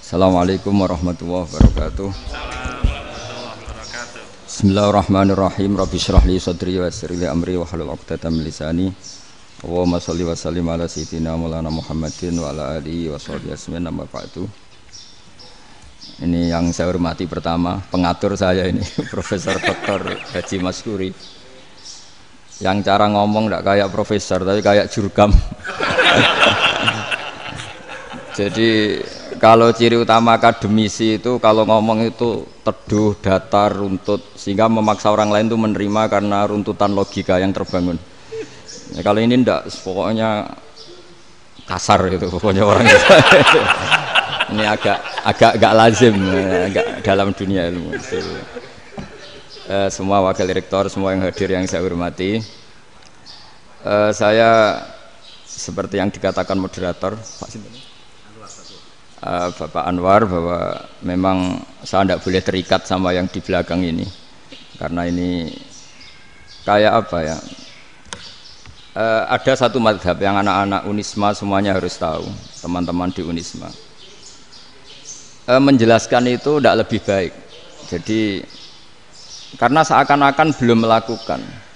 Assalamualaikum warahmatullahi wabarakatuh. Bismillahirrahmanirrahim. Rabbi shrah li sadri wa yassir li amri wa hlul 'uqdatam min lisani. Allahumma shalli wa sallim ala sayyidina Maulana Muhammadin wa ala alihi wa sahbihi ajmain. Amma ba'du. Ini yang saya hormati pertama, pengatur saya ini Profesor Dr. Haji Maskuri. Yang cara ngomong enggak kayak profesor tapi kayak jurkam. Jadi kalau ciri utama akademisi itu kalau ngomong itu teduh, datar, runtut, sehingga memaksa orang lain itu menerima karena runtutan logika yang terbangun. Ya, kalau ini ndak, pokoknya kasar gitu, pokoknya orang itu. Ini agak lazim, agak dalam dunia ilmu. Semua wakil rektor, semua yang hadir yang saya hormati, saya seperti yang dikatakan moderator, Pak Sinten. Bapak Anwar, bahwa memang saya tidak boleh terikat sama yang di belakang ini karena ini kayak apa ya, ada satu madhab yang anak-anak Unisma semuanya harus tahu, teman-teman di Unisma menjelaskan itu tidak lebih baik. Jadi karena seakan-akan belum melakukan.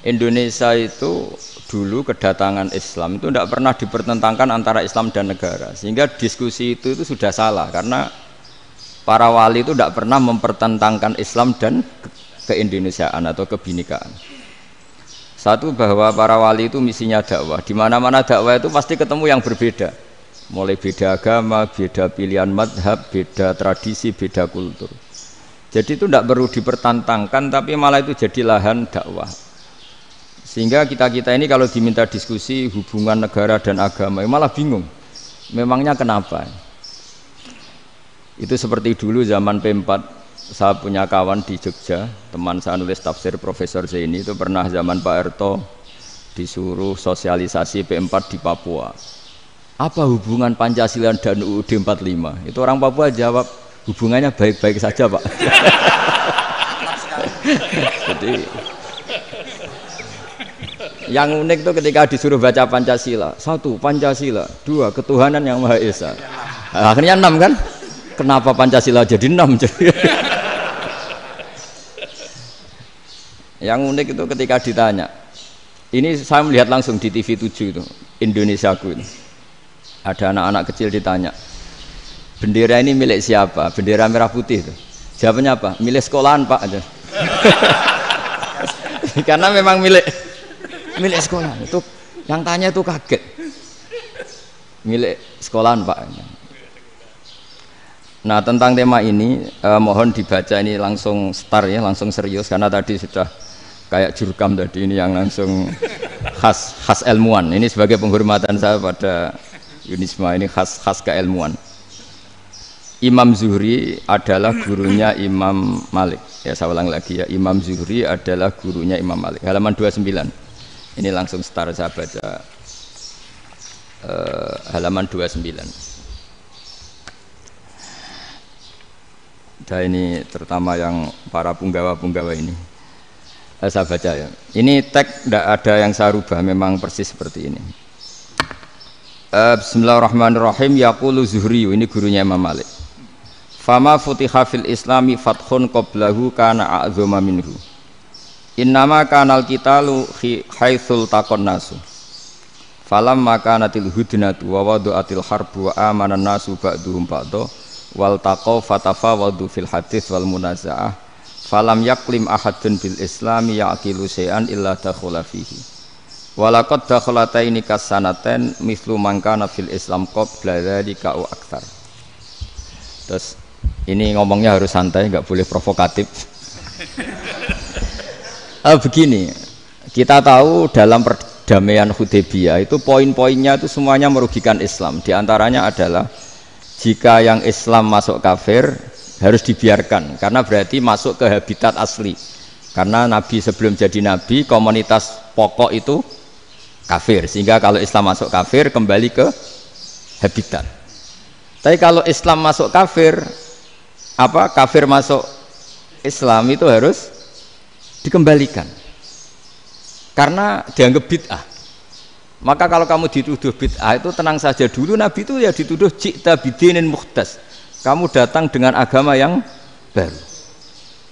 Indonesia itu dulu kedatangan Islam itu tidak pernah dipertentangkan antara Islam dan negara, sehingga diskusi itu sudah salah karena para wali itu tidak pernah mempertentangkan Islam dan keindonesiaan atau kebinekaan. Satu, bahwa para wali itu misinya dakwah, di mana-mana dakwah itu pasti ketemu yang berbeda, mulai beda agama, beda pilihan madhab, beda tradisi, beda kultur. Jadi itu tidak perlu dipertentangkan, tapi malah itu jadi lahan dakwah. Sehingga kita-kita ini kalau diminta diskusi hubungan negara dan agama malah bingung, memangnya kenapa? Itu seperti dulu zaman P4, saya punya kawan di Jogja, teman saya nulis tafsir Profesor Zaini, itu pernah zaman Pak Erto disuruh sosialisasi P4 di Papua. Apa hubungan Pancasila dan UUD 45? Itu orang Papua jawab, hubungannya baik-baik saja Pak. Jadi yang unik itu ketika disuruh baca Pancasila, satu Pancasila, dua ketuhanan yang Maha Esa. Akhirnya 6 kan? Kenapa Pancasila jadi 6? Yang unik itu ketika ditanya, ini saya melihat langsung di TV 7 itu, Indonesiaku itu. Ada anak-anak kecil ditanya, bendera ini milik siapa? Bendera merah putih itu. Jawabannya apa? Milik sekolahan Pak aja. Karena memang milik sekolah. Itu yang tanya itu kaget. Milik sekolahan Pak. Nah, tentang tema ini mohon dibaca ini langsung start ya, langsung serius karena tadi sudah kayak jurkam tadi, ini yang langsung khas ilmuwan. Ini sebagai penghormatan saya pada Unisma, ini khas keilmuan. Imam Zuhri adalah gurunya Imam Malik. Ya, saya ulang lagi ya, Imam Zuhri adalah gurunya Imam Malik. Halaman 29. Ini langsung start saya baca halaman 29. Dan ini terutama yang para punggawa-punggawa ini. Saya baca ya. Ini teks tidak ada yang saya rubah, memang persis seperti ini. Bismillahirrahmanirrahim. Yaqulu Zuhri, ini gurunya Imam Malik. Fama futiha fil islami fathun qablahu kana a'zama minhu. Innama kanal qitalu haitsul taqon nasu. Falam makanatil hudnatu wa wadu'atil harbu wa amanan nasu ba'duhum ba'da wal taqaw fatafawadu fil hadits wal munazaah. Falam yaklim ahadun bil islami yaqilu syai'an illa dakhula fihi. Walaqad dakhalataini kasanaten mislu man kana fil islam qabla dzalika au aktsar. Terus ini ngomongnya harus santai, enggak boleh provokatif. Begini, kita tahu dalam perdamaian Hudaybiyah itu poin-poinnya itu semuanya merugikan Islam. Di antaranya adalah jika yang Islam masuk kafir harus dibiarkan karena berarti masuk ke habitat asli. Karena Nabi sebelum jadi Nabi komunitas pokok itu kafir, sehingga kalau Islam masuk kafir kembali ke habitat. Tapi kalau Islam masuk kafir, kafir masuk Islam itu harus dikembalikan karena dianggap bid'ah. Maka kalau kamu dituduh bid'ah itu tenang saja dulu, Nabi itu ya dituduh ji'ta bidinin muhdas, kamu datang dengan agama yang baru.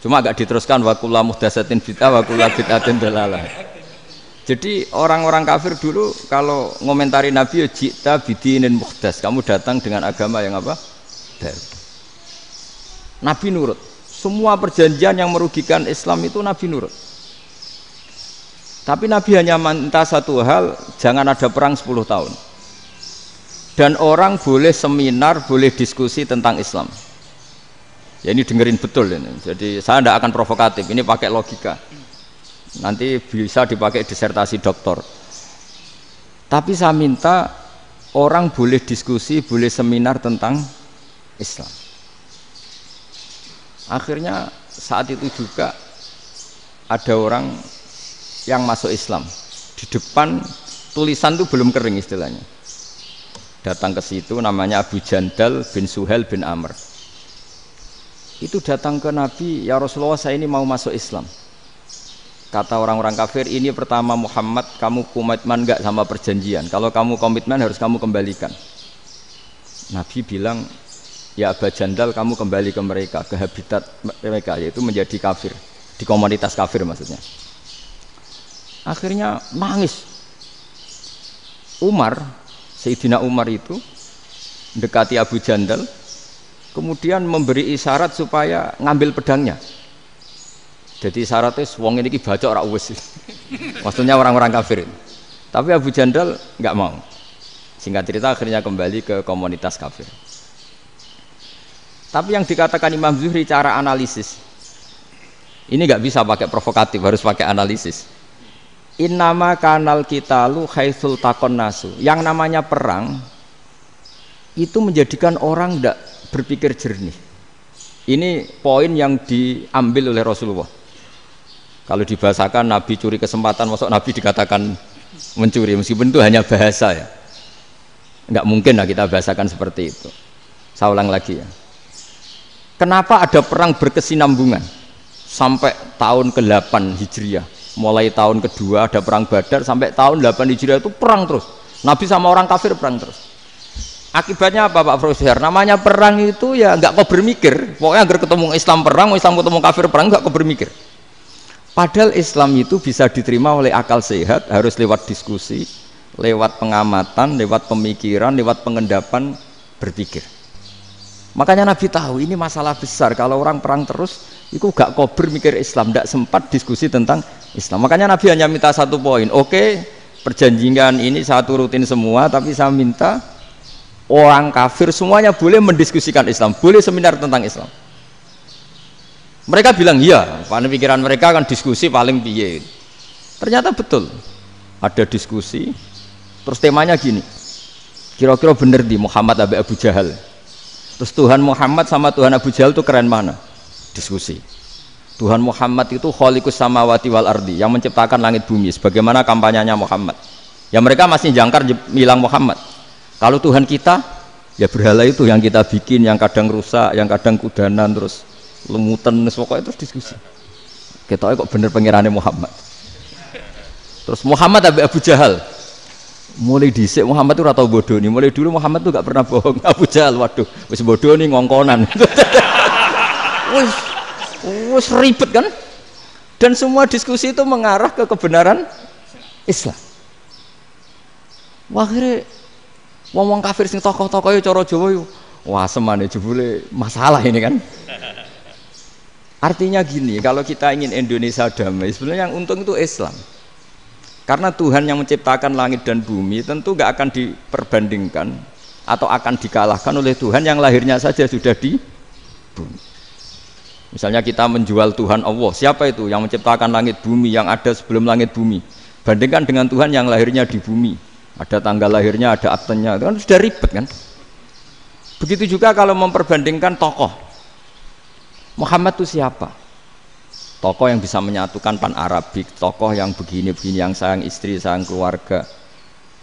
Cuma agak diteruskan wa kullu muhdatsatin bid'ah wa kullu bid'atin dalalah. Jadi orang-orang kafir dulu kalau ngomentari Nabi ya jita bidinin muhdas, kamu datang dengan agama yang apa? Baru. Nabi nurut. Semua perjanjian yang merugikan Islam itu Nabi nurut. Tapi Nabi hanya minta satu hal, jangan ada perang 10 tahun. Dan orang boleh seminar, boleh diskusi tentang Islam. Ya ini dengerin betul ini. Jadi saya tidak akan provokatif, ini pakai logika. Nanti bisa dipakai disertasi doktor. Tapi saya minta orang boleh diskusi, boleh seminar tentang Islam. Akhirnya saat itu juga ada orang yang masuk Islam. Di depan tulisan itu belum kering istilahnya. Datang ke situ namanya Abu Jandal bin Suhail bin Amr. Itu datang ke Nabi, ya Rasulullah saya ini mau masuk Islam. Kata orang-orang kafir, ini pertama Muhammad, kamu komitmen enggak sama perjanjian? Kalau kamu komitmen harus kamu kembalikan. Nabi bilang, ya Abu Jandal kamu kembali ke mereka, ke habitat mereka, yaitu menjadi kafir, di komunitas kafir maksudnya. Akhirnya nangis. Sayyidina Umar itu mendekati Abu Jandal, kemudian memberi isyarat supaya ngambil pedangnya. Jadi isyaratnya wong ini baca ora wis. Maksudnya orang-orang kafir. Tapi Abu Jandal nggak mau. Singkat cerita akhirnya kembali ke komunitas kafir. Tapi yang dikatakan Imam Zuhri cara analisis ini nggak bisa pakai provokatif, harus pakai analisis. Innama kanal qitalu haitsul taqon nasu. Yang namanya perang itu menjadikan orang tidak berpikir jernih. Ini poin yang diambil oleh Rasulullah. Kalau dibahasakan Nabi curi kesempatan, masuk Nabi dikatakan mencuri, meskipun itu hanya bahasa ya. Enggak mungkin lah kita bahasakan seperti itu. Saya ulang lagi ya. Kenapa ada perang berkesinambungan sampai tahun ke-8 Hijriah? Mulai tahun kedua ada perang Badar sampai tahun 8 Hijriah itu perang terus. Nabi sama orang kafir perang terus. Akibatnya apa Pak Profesor? Namanya perang itu ya nggak kau bermikir. Pokoknya agar ketemu Islam perang, Islam ketemu kafir perang nggak kau bermikir. Padahal Islam itu bisa diterima oleh akal sehat, harus lewat diskusi, lewat pengamatan, lewat pemikiran, lewat pengendapan berpikir. Makanya Nabi tahu ini masalah besar. Kalau orang perang terus, itu gak kober mikir Islam, tidak sempat diskusi tentang Islam. Makanya Nabi hanya minta satu poin. Oke, perjanjian ini saya turutin semua, tapi saya minta orang kafir semuanya boleh mendiskusikan Islam, boleh seminar tentang Islam. Mereka bilang iya, pada pikiran mereka kan diskusi paling piye. Ternyata betul, ada diskusi. Terus temanya gini, kira-kira bener di Muhammad Abu Jahal. Terus Tuhan Muhammad sama Tuhan Abu Jahal itu keren mana? Diskusi. Tuhan Muhammad itu khaliqus samawati wal ardi, yang menciptakan langit bumi. Sebagaimana kampanyenya Muhammad. Ya mereka masih jangkar bilang Muhammad. Kalau Tuhan kita, ya berhala itu yang kita bikin, yang kadang rusak, yang kadang kudanan, terus lemutan, pokoknya terus diskusi. Kita kok bener pengirannya Muhammad. Terus Muhammad Abu Jahal. Mulai dhisik Muhammad itu ratau bodoh nih. Mulai dulu Muhammad tuh gak pernah bohong. Abu Jahal, waduh, wis bodoh nih ngongkonan. Wis ribet kan? Dan semua diskusi itu mengarah ke kebenaran Islam. Wah, akhirnya wong kafir sing tokoh-tokoh cara Jawa yo, wah semane jebule masalah ini kan. Artinya gini, kalau kita ingin Indonesia damai, sebenarnya yang untung itu Islam. Karena Tuhan yang menciptakan langit dan bumi tentu gak akan diperbandingkan atau akan dikalahkan oleh Tuhan yang lahirnya saja sudah di bumi. Misalnya kita menjual Tuhan Allah, siapa itu yang menciptakan langit bumi, yang ada sebelum langit bumi? Bandingkan dengan Tuhan yang lahirnya di bumi, ada tanggal lahirnya, ada aktenya, itu kan sudah ribet kan? Begitu juga kalau memperbandingkan tokoh. Muhammad itu siapa? Tokoh yang bisa menyatukan pan Arabik, tokoh yang begini-begini, yang sayang istri, sayang keluarga.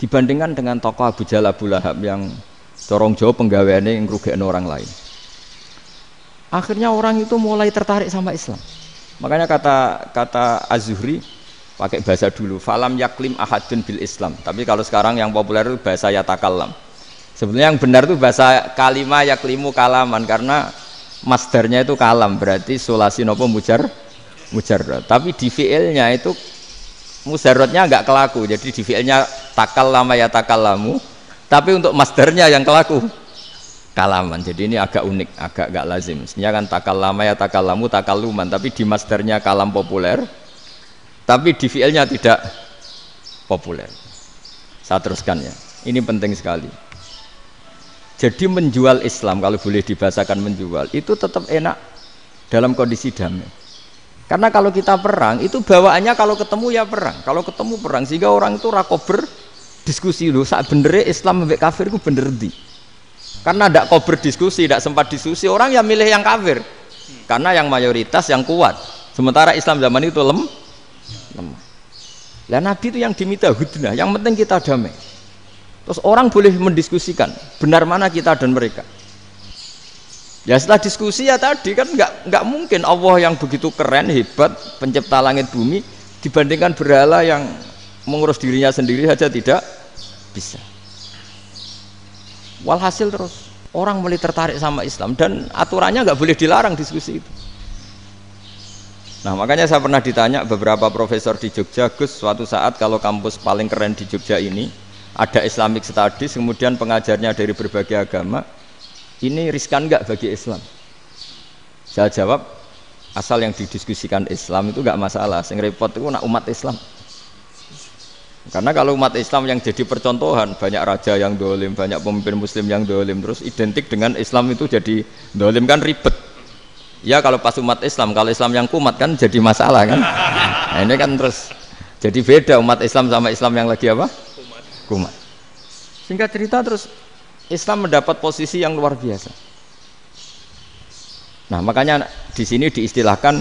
Dibandingkan dengan tokoh Abu Jahal, Abu Lahab yang corong jauh penggaweannya yang ngerugikan orang lain. Akhirnya orang itu mulai tertarik sama Islam. Makanya kata Az-Zuhri pakai bahasa dulu, falam yaklim ahadun bil Islam. Tapi kalau sekarang yang populer itu bahasa yatakallam. Sebenarnya yang benar itu bahasa kalimah yaklimu kalaman, karena masdarnya itu kalam, berarti sulasi nopo mujarrad. Tapi di fi'ilnya itu mujarradnya enggak kelaku. Jadi di fi'ilnya takallama ya takallamu, tapi untuk masdarnya yang kelaku kalaman. Jadi ini agak unik, agak enggak lazim. Sebenarnya kan takallama ya takallamu takalluman, tapi di masdarnya kalam populer, tapi di fi'ilnya tidak populer. Saya teruskan ya. Ini penting sekali. Jadi menjual Islam, kalau boleh dibahasakan menjual, itu tetap enak dalam kondisi damai. Karena kalau kita perang, itu bawaannya kalau ketemu ya perang. Kalau ketemu perang, sehingga orang itu rakober diskusi loh. Saat benernya Islam sampai kafir itu bener di. Karena tidak kober diskusi, tidak sempat diskusi, orang yang milih yang kafir. Karena yang mayoritas yang kuat. Sementara Islam zaman itu lemah. Lah Nabi itu yang diminta hudnah, yang penting kita damai. Terus orang boleh mendiskusikan benar mana kita dan mereka. Ya setelah diskusi ya tadi kan nggak mungkin Allah yang begitu keren hebat pencipta langit bumi dibandingkan berhala yang mengurus dirinya sendiri saja tidak bisa. Walhasil terus orang mulai tertarik sama Islam dan aturannya nggak boleh dilarang diskusi itu. Nah makanya saya pernah ditanya beberapa profesor di Jogja, Gus, suatu saat kalau kampus paling keren di Jogja ini ada Islamic Studies, kemudian pengajarnya dari berbagai agama, ini riskan enggak bagi Islam? Saya jawab, asal yang didiskusikan Islam itu enggak masalah, yang repot itu nak umat Islam. Karena kalau umat Islam yang jadi percontohan, banyak raja yang dolim, banyak pemimpin muslim yang dolim, terus identik dengan Islam itu jadi dolim kan ribet. Ya kalau pas umat Islam, kalau Islam yang kumat kan jadi masalah kan. Nah ini kan terus jadi beda umat Islam sama Islam yang lagi apa? Kumat. Singkat cerita terus Islam mendapat posisi yang luar biasa. Nah makanya di sini diistilahkan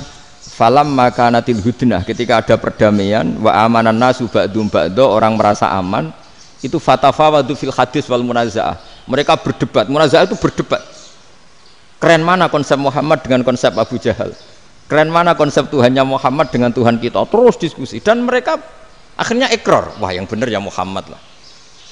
falam makanatil hudnah, ketika ada perdamaian wa amanan nasu ba'dum ba'do, orang merasa aman, itu fatafawadu fil hadis wal munazaah. Mereka berdebat, munazaah itu berdebat. Keren mana konsep Muhammad dengan konsep Abu Jahal? Keren mana konsep Tuhannya Muhammad dengan Tuhan kita? Terus diskusi dan mereka akhirnya ikrar, wah yang benar ya Muhammad lah.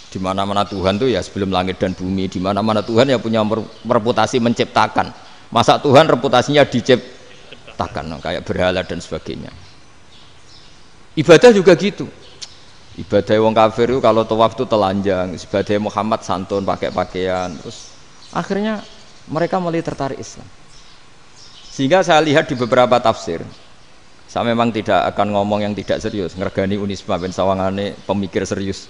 Di mana-mana Tuhan tuh ya sebelum langit dan bumi, di mana-mana Tuhan ya punya reputasi menciptakan. Masa Tuhan reputasinya diciptakan, kayak berhala dan sebagainya. Ibadah juga gitu. Ibadah wong kafir itu kalau tawaf itu telanjang, ibadah Muhammad santun pakai pakaian. Terus akhirnya mereka mulai tertarik Islam. Sehingga saya lihat di beberapa tafsir, saya memang tidak akan ngomong yang tidak serius, ngergani Unisma ben sawangane pemikir serius.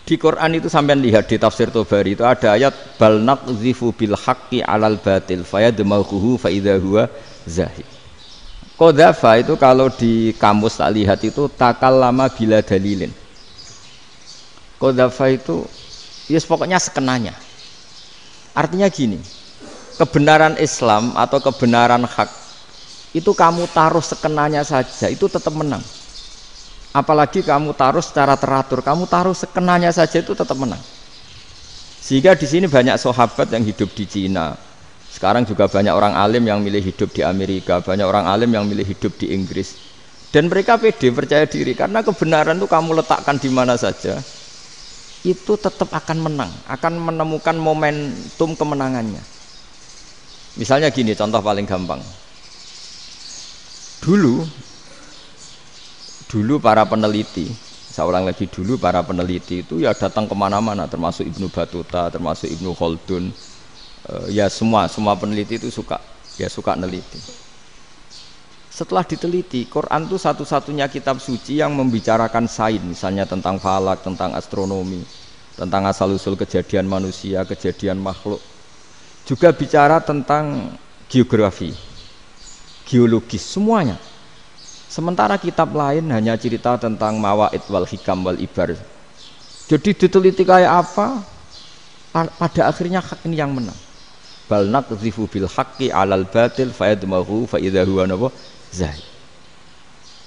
Di Quran itu sampean lihat di tafsir Tobari itu ada ayat bal naqzifu bil haqqi 'alal batil fayadmaghuhu fa idza huwa zahid. Qadzafa itu kalau di kamus tak lihat itu takallama bila dalilin. Qadzafa itu ya pokoknya sekenanya. Artinya gini, kebenaran Islam atau kebenaran hak itu kamu taruh sekenanya saja itu tetap menang. Apalagi kamu taruh secara teratur, kamu taruh sekenanya saja itu tetap menang. Sehingga di sini banyak sahabat yang hidup di Cina. Sekarang juga banyak orang alim yang milih hidup di Amerika, banyak orang alim yang milih hidup di Inggris. Dan mereka pede, percaya diri karena kebenaran itu kamu letakkan di mana saja, itu tetap akan menang, akan menemukan momentum kemenangannya. Misalnya gini, contoh paling gampang. Dulu para peneliti, saya ulang lagi, dulu para peneliti itu ya datang kemana-mana, termasuk Ibnu Battuta, termasuk Ibnu Khaldun, ya semua peneliti itu suka neliti. Setelah diteliti, Quran itu satu-satunya kitab suci yang membicarakan sains, misalnya tentang falak, tentang astronomi, tentang asal-usul kejadian manusia, kejadian makhluk. Juga bicara tentang geografi, geologis, semuanya. Sementara kitab lain hanya cerita tentang mawaid wal hikam wal ibar. Jadi diteliti kayak apa, pada akhirnya hak ini yang menang. Bal naqdhifu bil haqqi 'alal batil fayadmaghu fa idza huwa zahid.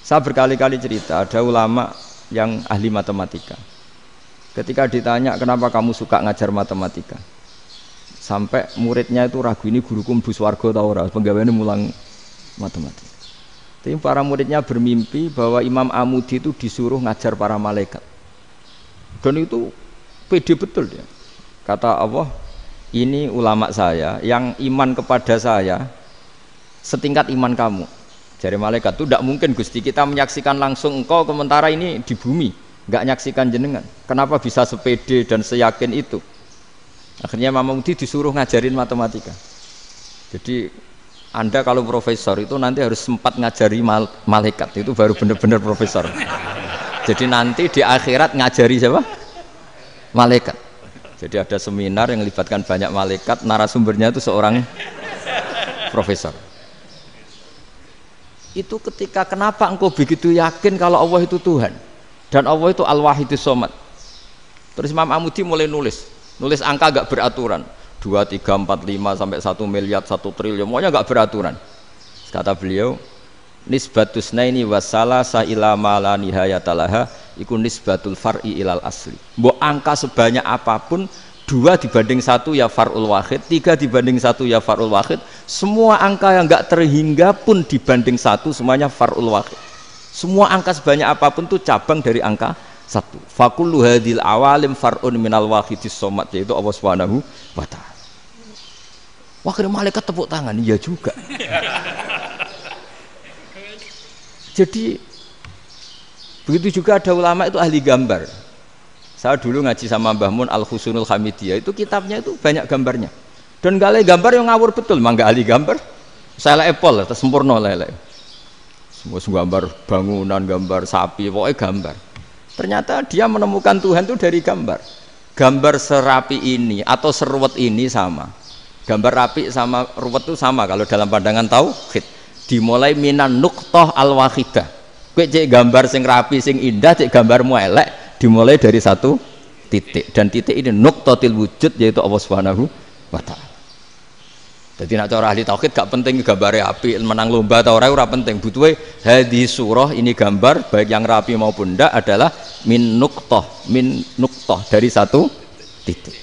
Saya berkali-kali cerita, ada ulama yang ahli matematika. Ketika ditanya kenapa kamu suka ngajar matematika, sampai muridnya itu ragu, ini guruku mlebu swarga ta ora, penggaweane mulang matematika. Tapi para muridnya bermimpi bahwa Imam Amudi itu disuruh ngajar para malaikat. Dan itu pede betul dia. Kata Allah, ini ulama saya yang iman kepada saya setingkat iman kamu. Dari malaikat itu tidak mungkin Gusti kita menyaksikan langsung engkau sementara ini di bumi, nggak nyaksikan jenengan. Kenapa bisa sepede dan seyakin itu? Akhirnya Imam Mudi disuruh ngajarin matematika. Jadi Anda kalau profesor itu nanti harus sempat ngajari malaikat, itu baru benar-benar profesor. Jadi nanti di akhirat ngajari siapa? Malaikat. Jadi ada seminar yang melibatkan banyak malaikat, narasumbernya itu seorang profesor. Itu ketika kenapa engkau begitu yakin kalau Allah itu Tuhan dan Allah itu Al-Wahidus Shomad. Terus Imam Amudi mulai nulis angka gak beraturan 2, 3, 4, 5 sampai 1 miliar 1 triliun, pokoknya gak beraturan. Kata beliau, nisbatus naini wasalasa ila ma la nihayatalaha iku nisbatul far'i ilal asli. Mbok angka sebanyak apapun 2 dibanding 1 ya far'ul wahid, 3 dibanding 1 ya far'ul wahid. Semua angka yang enggak terhingga pun dibanding 1 semuanya far'ul wahid. Semua angka sebanyak apapun itu cabang dari angka 1. Fakullu hadil awalim far'un minal wahidis somad, yaitu Allah Subhanahu wa ta'ala. Wakil malaikat tepuk tangan, iya juga. Jadi begitu juga ada ulama itu ahli gambar. Saya dulu ngaji sama Mbah Mun Al-Husunul Hamidiyah, itu kitabnya itu banyak gambarnya. Dan gale gambar yang ngawur betul, mangga ahli gambar. Saya Apple, sempurna lele. Semua gambar bangunan, gambar sapi, pokoknya gambar. Ternyata dia menemukan Tuhan itu dari gambar. Gambar serapi ini atau seruwet ini sama. Gambar rapi sama ruwet itu sama kalau dalam pandangan tauhid. Dimulai minan nuqtah al-wahidah. Kowe cek gambar sing rapi, sing indah, cek gambarmu elek. Dimulai dari 1 titik, dan titik ini nuqtatil wujud, yaitu Allah Subhanahu wa ta'ala. Jadi nak cara ahli tauhid gak penting gambare api, menang lomba atau ora penting. Butuhe hadis surah ini gambar baik yang rapi maupun ndak adalah min nuqtah dari 1 titik.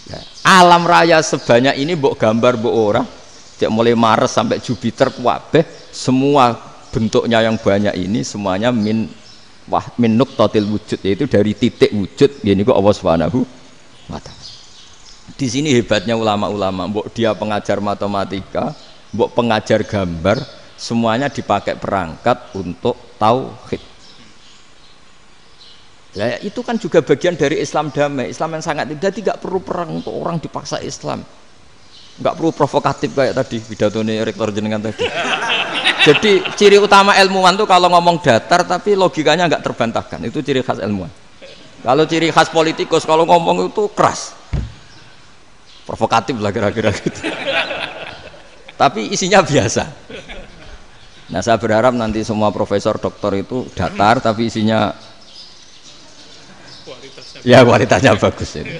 Ya. Alam raya sebanyak ini mbok gambar mbok ora, cek mulai Mars sampai Jupiter kabeh semua bentuknya yang banyak ini semuanya min nuqtatil wujud, yaitu dari titik wujud. Gini kok Allah Subhanahu wa ta'ala. Di sini hebatnya ulama-ulama, mbok dia pengajar matematika, mbok pengajar gambar, semuanya dipakai perangkat untuk tauhid. Ya, itu kan juga bagian dari Islam damai, Islam yang sangat tidak perlu perang untuk orang dipaksa Islam. Enggak perlu provokatif kayak tadi pidatone rektor jenengan tadi. Jadi ciri utama ilmuwan tuh kalau ngomong datar tapi logikanya enggak terbantahkan, itu ciri khas ilmuwan. Kalau ciri khas politikus kalau ngomong itu keras, provokatif lah kira-kira gitu. Tapi isinya biasa. Nah saya berharap nanti semua profesor doktor itu datar tapi isinya kualitasnya bagus ini.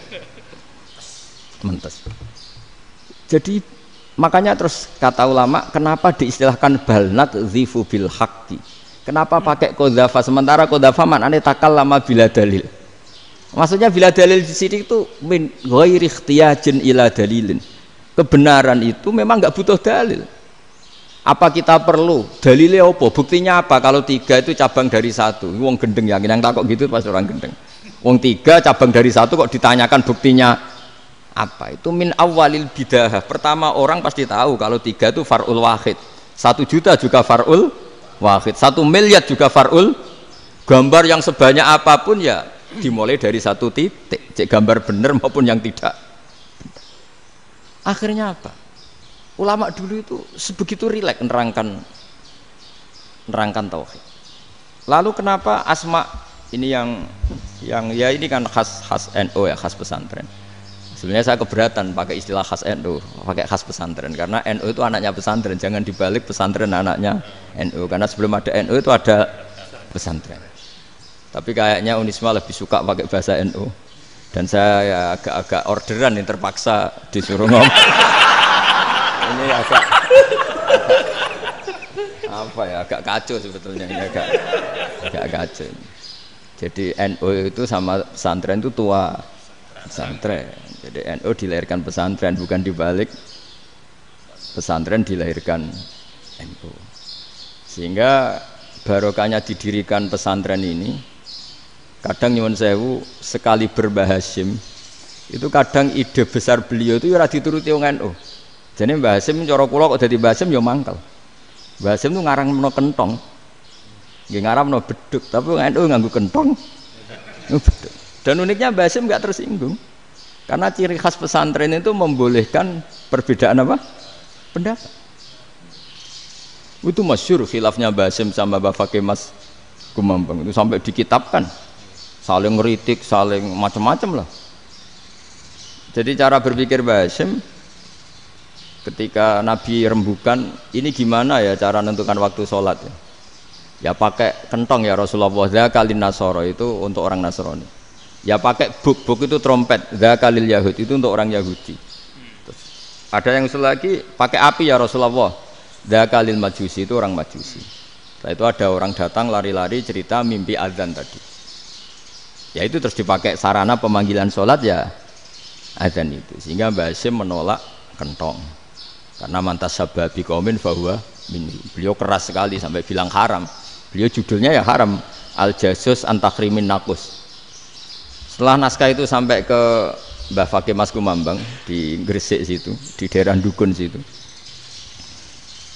Mentes. Jadi makanya terus kata ulama, kenapa diistilahkan balnat zifu bil haqqi? Kenapa pakai qadzafa sementara qadzafa maknanya takallama bila dalil? Maksudnya bila dalil di sini itu min ghairi ikhtiyajin ila dalilin. Kebenaran itu memang enggak butuh dalil. Apa kita perlu dalilnya apa? Buktinya apa? Kalau 3 itu cabang dari 1. Wong gendeng yakin yang takut gitu pas orang gendeng. Wong 3 cabang dari 1 kok ditanyakan buktinya apa? Itu min awalil bidah. Pertama orang pasti tahu kalau 3 itu far'ul wahid. 1 juta juga far'ul wahid. 1 miliar juga far'ul. Gambar yang sebanyak apapun ya dimulai dari 1 titik. Cek gambar benar maupun yang tidak. Akhirnya apa? Ulama dulu itu sebegitu rileks nerangkan tauhid. Lalu kenapa asma ini yang ya ini kan khas NU ya, khas pesantren. Sebenarnya saya keberatan pakai istilah khas NU, pakai khas pesantren karena NU itu anaknya pesantren, jangan dibalik pesantren anaknya NU, karena sebelum ada NU itu ada pesantren. Tapi kayaknya Unisma lebih suka pakai bahasa NU dan saya ya agak orderan yang terpaksa disuruh ngomong. Ini agak apa ya, agak kacau sebetulnya, ini agak kacau. Jadi NU itu sama pesantren itu tua pesantren. Jadi NU dilahirkan pesantren, bukan dibalik pesantren dilahirkan NU. Sehingga barokahnya didirikan pesantren ini Kadang nyuwun sewu sekali berbah Hasyim itu kadang ide besar beliau itu ora dituruti wong NU. Jane Mbah Hasyim cara kula kok dadi Mbah Hasyim ya mangkel. Mbah Hasyim itu ngarangno kentong. Nggih ngaramno beduk, tapi wong NU nganggo kentong. Beduk. Dan uniknya Mbah Hasyim enggak tersinggung. Karena ciri khas pesantren itu membolehkan perbedaan apa? Pendapat. Itu masyhur khilafnya Mbah Hasyim sama Mbah Fakih Mas Kumambang itu sampai dikitabkan. Saling ngeritik, saling macam-macam lah. Jadi cara berpikir Mbah Hasyim ketika Nabi rembukan, ini gimana ya cara menentukan waktu sholat ya? Ya pakai kentong ya Rasulullah, dzakalin nasara itu untuk orang Nasrani. Ya pakai buk itu trompet, dzakalil Yahud itu untuk orang Yahudi. Terus, ada yang lagi pakai api ya Rasulullah, dzakalil Majusi itu orang Majusi. Setelah itu ada orang datang lari-lari cerita mimpi azan tadi. Ya itu terus dipakai sarana pemanggilan sholat ya azan itu. Sehingga Mbah Hasyim menolak kentong. Karena mantas sababi qaumin fahuwa minhu. Beliau keras sekali sampai bilang haram. Beliau judulnya ya haram, Al-Jasus Antakrimin Nakus. Setelah naskah itu sampai ke Mbah Fakih Mas Kumambang di Gresik situ, di daerah Dukun situ.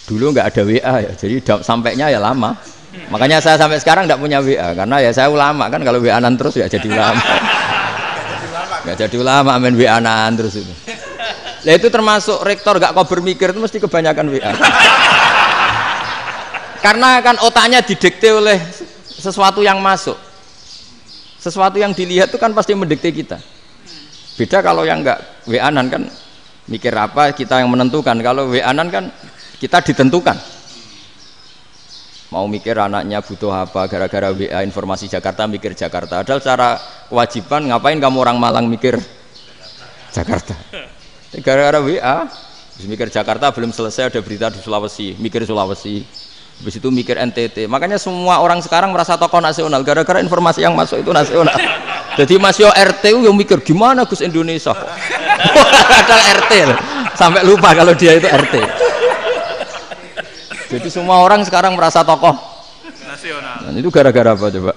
Dulu nggak ada WA ya, jadi sampainya ya lama. Makanya saya sampai sekarang nggak punya WA karena ya saya ulama kan, kalau WA-an terus ya jadi ulama. Nggak jadi ulama main WA-an terus itu. Lah itu termasuk rektor gak kau bermikir itu mesti kebanyakan WA. Karena kan otaknya didikte oleh sesuatu yang masuk. Sesuatu yang dilihat itu kan pasti mendikte kita. Beda kalau yang enggak WA-an kan mikir apa kita yang menentukan. Kalau WA-an kan kita ditentukan. Mau mikir anaknya butuh apa gara-gara WA informasi Jakarta mikir Jakarta. Padahal secara kewajiban ngapain kamu orang Malang mikir Jakarta. Gara-gara WA, mikir Jakarta belum selesai ada berita di Sulawesi, mikir Sulawesi, habis itu mikir NTT. Makanya semua orang sekarang merasa tokoh nasional gara-gara informasi yang masuk itu nasional. Jadi Mas Yo RT yang mikir gimana Gus Indonesia kok. Ada RT loh. Sampai lupa kalau dia itu RT. Jadi semua orang sekarang merasa tokoh nasional. Dan itu gara-gara apa coba?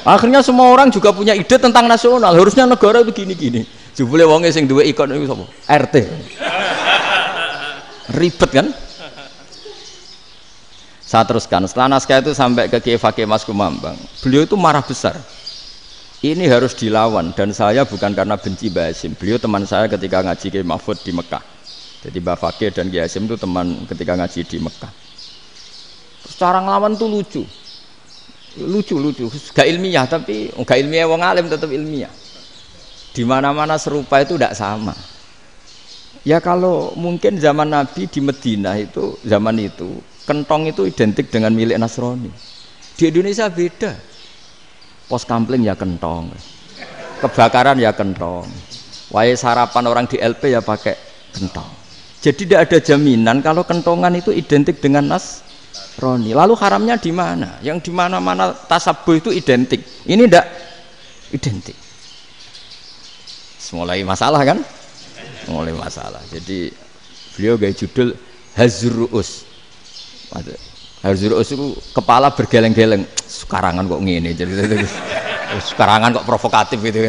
Akhirnya semua orang juga punya ide tentang nasional. Harusnya negara itu gini-gini. Jebule wonge sing duwe ikon iku sapa? RT. Ribet kan? Saya teruskan. Setelah naskah itu sampai ke Kiai Fakih Mas Kumambang. Beliau itu marah besar. Ini harus dilawan dan saya bukan karena benci Mbah Hasyim. Beliau teman saya ketika ngaji Kiai Mahfud di Mekah. Jadi Mbah Fakih dan Kiai Hasyim itu teman ketika ngaji di Mekah. Terus cara ngelawan tuh lucu. Lucu. Gak ilmiah tapi gak ilmiah wong alim tetap ilmiah. Di mana-mana serupa itu tidak sama. Ya kalau mungkin zaman Nabi di Madinah itu zaman itu kentong itu identik dengan milik Nasrani. Di Indonesia beda. Pos kampling ya kentong, kebakaran ya kentong, wae sarapan orang di LP ya pakai kentong. Jadi tidak ada jaminan kalau kentongan itu identik dengan Nasrani. Lalu haramnya di mana? Yang di mana-mana tasabuh itu identik. Ini tidak identik. Mulai masalah kan? Mulai masalah. Jadi beliau gaya judul Hazruus. Hazruus itu kepala bergeleng-geleng. Sekarangan kok ngene. Jadi sekarangan kok provokatif gitu.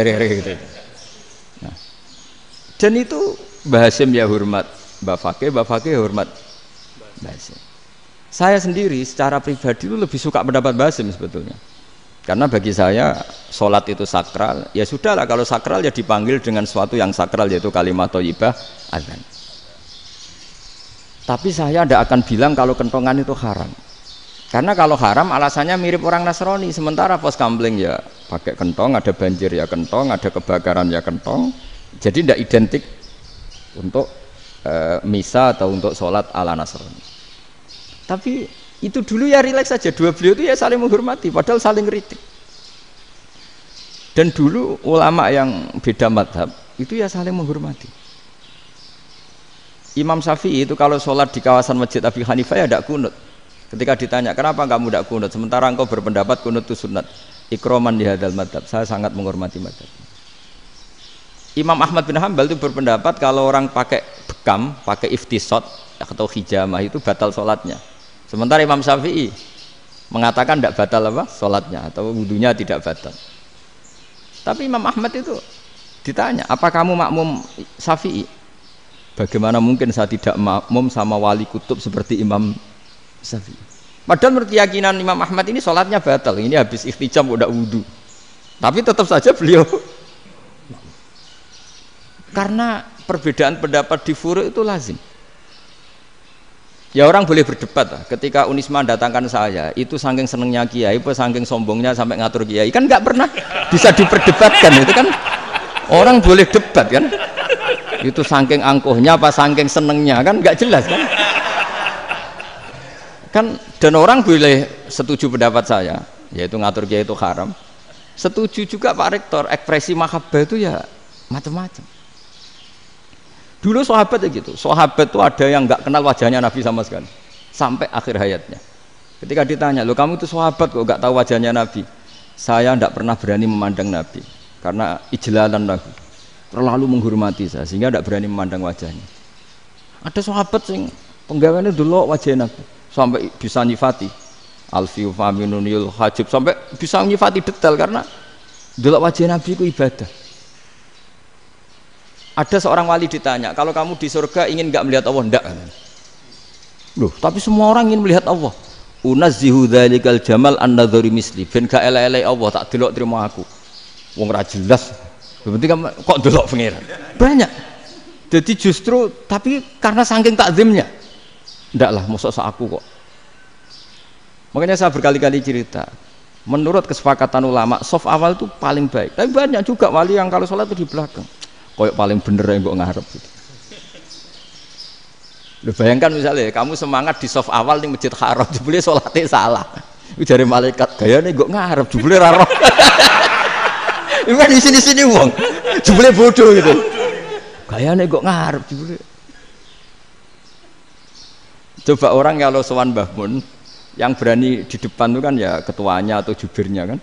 Nah. Dan itu Mbah Hasyim ya hormat Mbah Fakih hormat Mbah Hasyim. Saya sendiri secara pribadi itu lebih suka pendapat Mbah Hasyim sebetulnya. Karena bagi saya sholat itu sakral, ya sudahlah kalau sakral ya dipanggil dengan sesuatu yang sakral yaitu kalimat thayyibah azan. Tapi saya tidak akan bilang kalau kentongan itu haram. Karena kalau haram alasannya mirip orang Nasrani. Sementara pos kampling ya pakai kentong, ada banjir ya kentong, ada kebakaran ya kentong. Jadi tidak identik untuk misa atau untuk sholat ala Nasrani. Tapi itu dulu ya rileks saja, dua beliau itu ya saling menghormati padahal saling kritik. Dan dulu ulama yang beda madhab itu ya saling menghormati. Imam Syafi'i itu kalau sholat di kawasan Masjid Abi Hanifah ya tidak kunut. Ketika ditanya kenapa kamu tidak kunut sementara engkau berpendapat kunut itu sunat, ikroman di hadal madhab, saya sangat menghormati madhab. Imam Ahmad bin Hanbal itu berpendapat kalau orang pakai bekam, pakai iftisot atau hijamah itu batal sholatnya. Sementara Imam Syafi'i mengatakan tidak batal apa sholatnya atau wudunya tidak batal. Tapi Imam Ahmad itu ditanya, apa kamu makmum Syafi'i? Bagaimana mungkin saya tidak makmum sama wali kutub seperti Imam Syafi'i? Padahal menurut keyakinan Imam Ahmad ini sholatnya batal, ini habis ikhtijam udah wudu, tapi tetap saja beliau karena perbedaan pendapat di furu' itu lazim. Ya orang boleh berdebat lah. Ketika Unisma datangkan saya, itu saking senengnya kiai, apa saking sombongnya sampai ngatur kiai, kan nggak pernah bisa diperdebatkan. Itu kan orang boleh debat kan? Itu saking angkuhnya apa saking senengnya kan nggak jelas kan? Kan dan orang boleh setuju pendapat saya, yaitu ngatur kiai itu haram. Setuju juga Pak Rektor, ekspresi mahabbah itu ya macam-macam. Dulu sahabat ya gitu, sahabat itu ada yang nggak kenal wajahnya Nabi sama sekali sampai akhir hayatnya. Ketika ditanya, lo kamu itu sahabat kok nggak tahu wajahnya Nabi? Saya tidak pernah berani memandang Nabi karena ijlalan Nabi, terlalu menghormati saya sehingga tidak berani memandang wajahnya. Ada sahabat yang penggawaannya dulu wajah Nabi sampai bisa nyifati alfiu faminunil hajib, sampai bisa nyifati detail karena dulu wajah Nabi itu ibadah. Ada seorang wali ditanya, kalau kamu di surga ingin nggak melihat Allah? Enggak. Loh, tapi semua orang ingin melihat Allah. Unazzihu dzalikal jamal an-nadhari misli. Ben gak elek-elek Allah tak delok terima aku. Wong ra jelas. Berarti kok delok pangeran. Banyak. Jadi justru tapi karena saking takzimnya. Enggak lah, mosok sak aku kok. Makanya saya berkali-kali cerita. Menurut kesepakatan ulama, soft awal itu paling baik. Tapi banyak juga wali yang kalau sholat itu di belakang. Koyok paling bener yang kok ngarep gitu. Lu bayangkan misalnya kamu semangat di soft awal di masjid haram, jebule sholatnya salah. Itu dari malaikat gayane kok ngarep, jebule ra roh. Itu kan di sini-sini wong. Jebule bodoh gitu. Gayane kok ngarep jebule. Coba orang kalau sowan Mbah Mun yang berani di depan itu kan ya ketuanya atau jubirnya kan.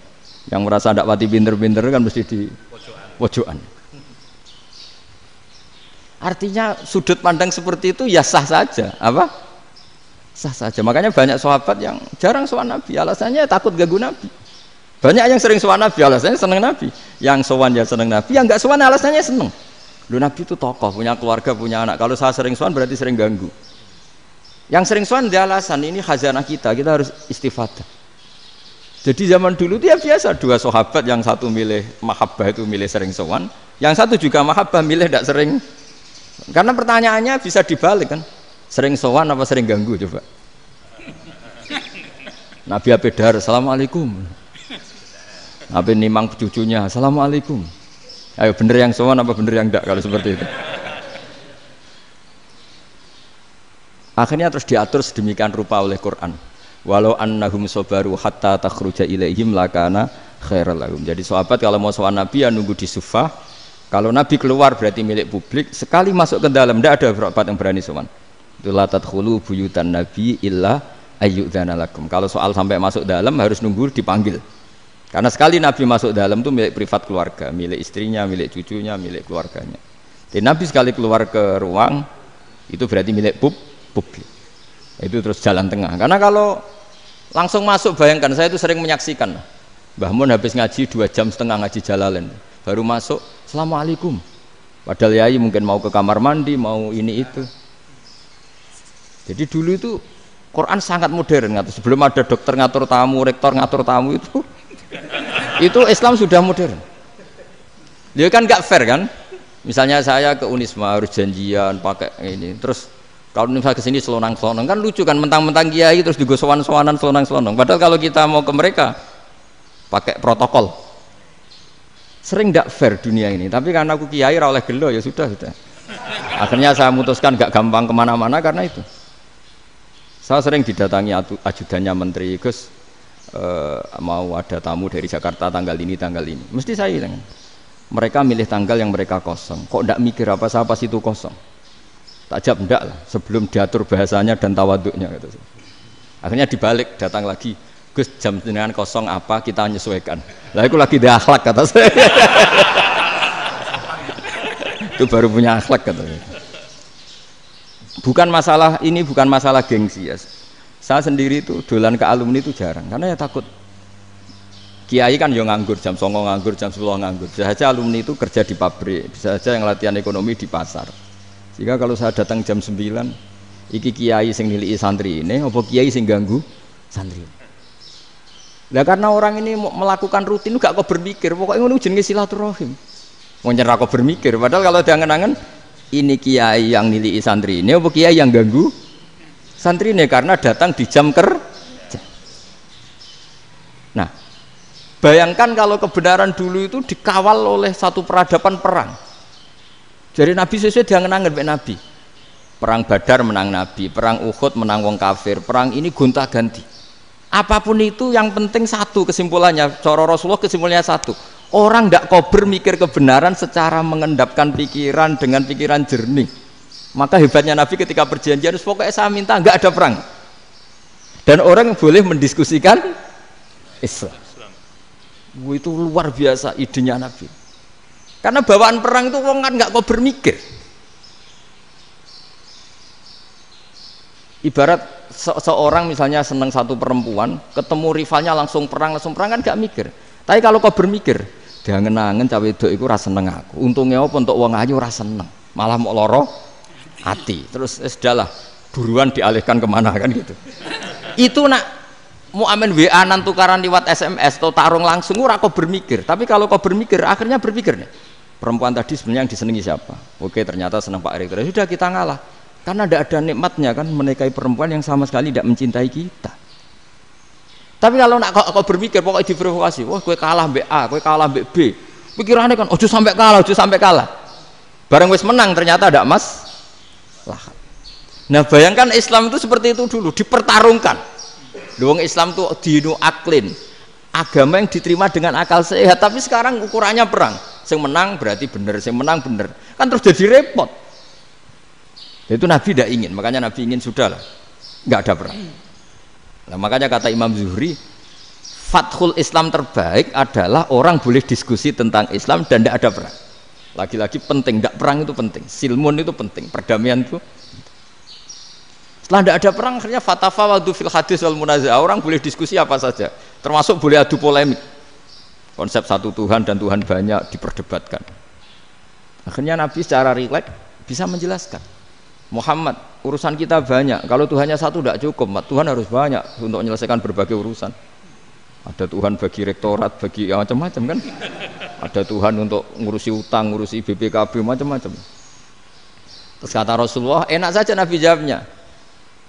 Yang merasa ndak pati pinter-pinter kan mesti di pojokan. Artinya sudut pandang seperti itu ya sah saja, apa? Sah saja. Makanya banyak sahabat yang jarang sowan Nabi, alasannya takut ganggu Nabi. Banyak yang sering sowan Nabi, alasannya seneng Nabi. Yang sowan ya seneng Nabi, yang enggak sowan alasannya seneng. Lu Nabi itu tokoh, punya keluarga, punya anak. Kalau saya sering sowan berarti sering ganggu. Yang sering sowan dia alasan ini khazanah kita harus istifadah. Jadi zaman dulu dia biasa dua sahabat, yang satu milih mahabbah itu milih sering sowan, yang satu juga mahabbah milih tidak sering. Karena pertanyaannya bisa dibalik kan, sering sowan apa sering ganggu coba. Nabi Abedar, assalamualaikum. Nabi nimang cucunya, assalamualaikum. Ayo bener yang sowan apa bener yang enggak kalau seperti itu. Akhirnya terus diatur sedemikian rupa oleh Quran. Walau annahum sabaru hatta takhruja ilaihim lakana khairal lahum. Jadi sahabat kalau mau sowan Nabi ya nunggu di Sufah. Kalau Nabi keluar berarti milik publik, sekali masuk ke dalam tidak ada sahabat yang berani sowan. Itu la tadkhulu buyutan nabi illa ayyudzana lakum. Kalau soal sampai masuk dalam harus nunggu dipanggil. Karena sekali Nabi masuk dalam itu milik privat keluarga, milik istrinya, milik cucunya, milik keluarganya. Jadi Nabi sekali keluar ke ruang itu berarti milik publik. Itu terus jalan tengah. Karena kalau langsung masuk, bayangkan saya itu sering menyaksikan. Mbah Mun habis ngaji 2,5 jam ngaji Jalalain. Baru masuk, assalamualaikum. Padahal yai mungkin mau ke kamar mandi, mau ini itu. Jadi dulu itu Quran sangat modern. Sebelum ada dokter ngatur tamu, rektor ngatur tamu itu Islam sudah modern. Dia kan nggak fair kan? Misalnya saya ke Unisma harus janjian pakai ini. Terus kalau misalnya kesini selonang-selonang kan lucu kan, mentang-mentang kiai terus juga sowan-sowanan selonang-selonang. Padahal kalau kita mau ke mereka pakai protokol. Sering tidak fair dunia ini, tapi karena aku kiai ra oleh gelo ya sudah. Akhirnya saya memutuskan gak gampang kemana-mana karena itu. Saya sering didatangi ajudannya menteri, Gus mau ada tamu dari Jakarta tanggal ini, mesti saya bilang, mereka milih tanggal yang mereka kosong. Kok tidak mikir apa saya pas itu kosong? Tak jawab enggak lah, sebelum diatur bahasanya dan tawaduknya. Gitu. Akhirnya dibalik, datang lagi. Gus jam dengan kosong apa kita menyesuaikan. Lah itu lagi dia akhlak kata saya. Itu baru punya akhlak katanya. Bukan masalah ini, bukan masalah gengsi ya. Saya sendiri itu dolan ke alumni itu jarang karena ya takut. Kiai kan yang nganggur jam 09.00 nganggur, jam 10 nganggur. Bisa saja alumni itu kerja di pabrik, bisa saja yang latihan ekonomi di pasar. Sehingga kalau saya datang jam 9, iki kiai sing nilai santri ini, apa kiai sing ganggu santri. Nah karena orang ini melakukan rutin itu gak kok berpikir, pokoknya ngono jenenge silaturahim. Mau nyerah kok berpikir, padahal kalau diangen-angen ini kiai yang nilai santri ini, apa kiai yang ganggu santri ini karena datang di jam kerja. Nah, bayangkan kalau kebenaran dulu itu dikawal oleh satu peradaban perang. Jadi Nabi sesuai diangen-angen mbek Nabi. Perang Badar menang Nabi, perang Uhud menang wong kafir, perang ini gonta-ganti. Apapun itu yang penting satu kesimpulannya, cara Rasulullah kesimpulannya satu. Orang tidak kober mikir kebenaran secara mengendapkan pikiran dengan pikiran jernih. Maka hebatnya Nabi ketika perjanjian, pokoknya saya minta nggak ada perang. Dan orang boleh mendiskusikan Islam. Itu luar biasa idenya Nabi. Karena bawaan perang itu orang kan nggak kober mikir. Ibarat seorang misalnya seneng satu perempuan, ketemu rivalnya langsung perang kan gak mikir. Tapi kalau kau bermikir, dia ngenangen cawe wedok iku ora seneng aku. Untungnya apa untuk wong ayu ora seneng, malah mau loro hati. Terus sudahlah, buruan dialihkan kemana kan gitu. Itu nak mau amen WA-an tukaran lewat SMS atau tarung langsung ora kau bermikir. Tapi kalau kau bermikir, akhirnya berpikir nih. Perempuan tadi sebenarnya yang disenangi siapa? Oke, ternyata senang Pak Erick. Sudah kita ngalah. Karena tidak ada nikmatnya kan menikahi perempuan yang sama sekali tidak mencintai kita. Tapi kalau nak kau berpikir pokoknya diprovokasi, wah kue kalah mbak A, kue kalah mbak B, pikirannya kan, ojo sampai kalah. Bareng wis menang ternyata ada mas. Lah. Nah bayangkan Islam itu seperti itu dulu, dipertarungkan. Luang Islam itu dinu aklin, agama yang diterima dengan akal sehat. Tapi sekarang ukurannya perang, yang menang berarti benar, yang menang benar, kan terus jadi repot. Itu Nabi tidak ingin, makanya Nabi ingin sudahlah, nggak ada perang. Nah, makanya kata Imam Zuhri, fathul Islam terbaik adalah orang boleh diskusi tentang Islam dan tidak ada perang. Lagi-lagi penting, tidak perang itu penting, silmun itu penting, perdamaian itu. Setelah tidak ada perang, akhirnya fatafawadu fil hadis wal munaza'ah, orang boleh diskusi apa saja, termasuk boleh adu polemik. Konsep satu Tuhan dan Tuhan banyak diperdebatkan. Akhirnya Nabi secara rileks bisa menjelaskan. Muhammad, urusan kita banyak. Kalau Tuhannya satu tidak cukup, Tuhan harus banyak untuk menyelesaikan berbagai urusan. Ada Tuhan bagi rektorat, bagi ya, macam-macam kan. Ada Tuhan untuk ngurusi utang, ngurusi BPKB, macam-macam. Terus kata Rasulullah, enak saja Nabi jawabnya.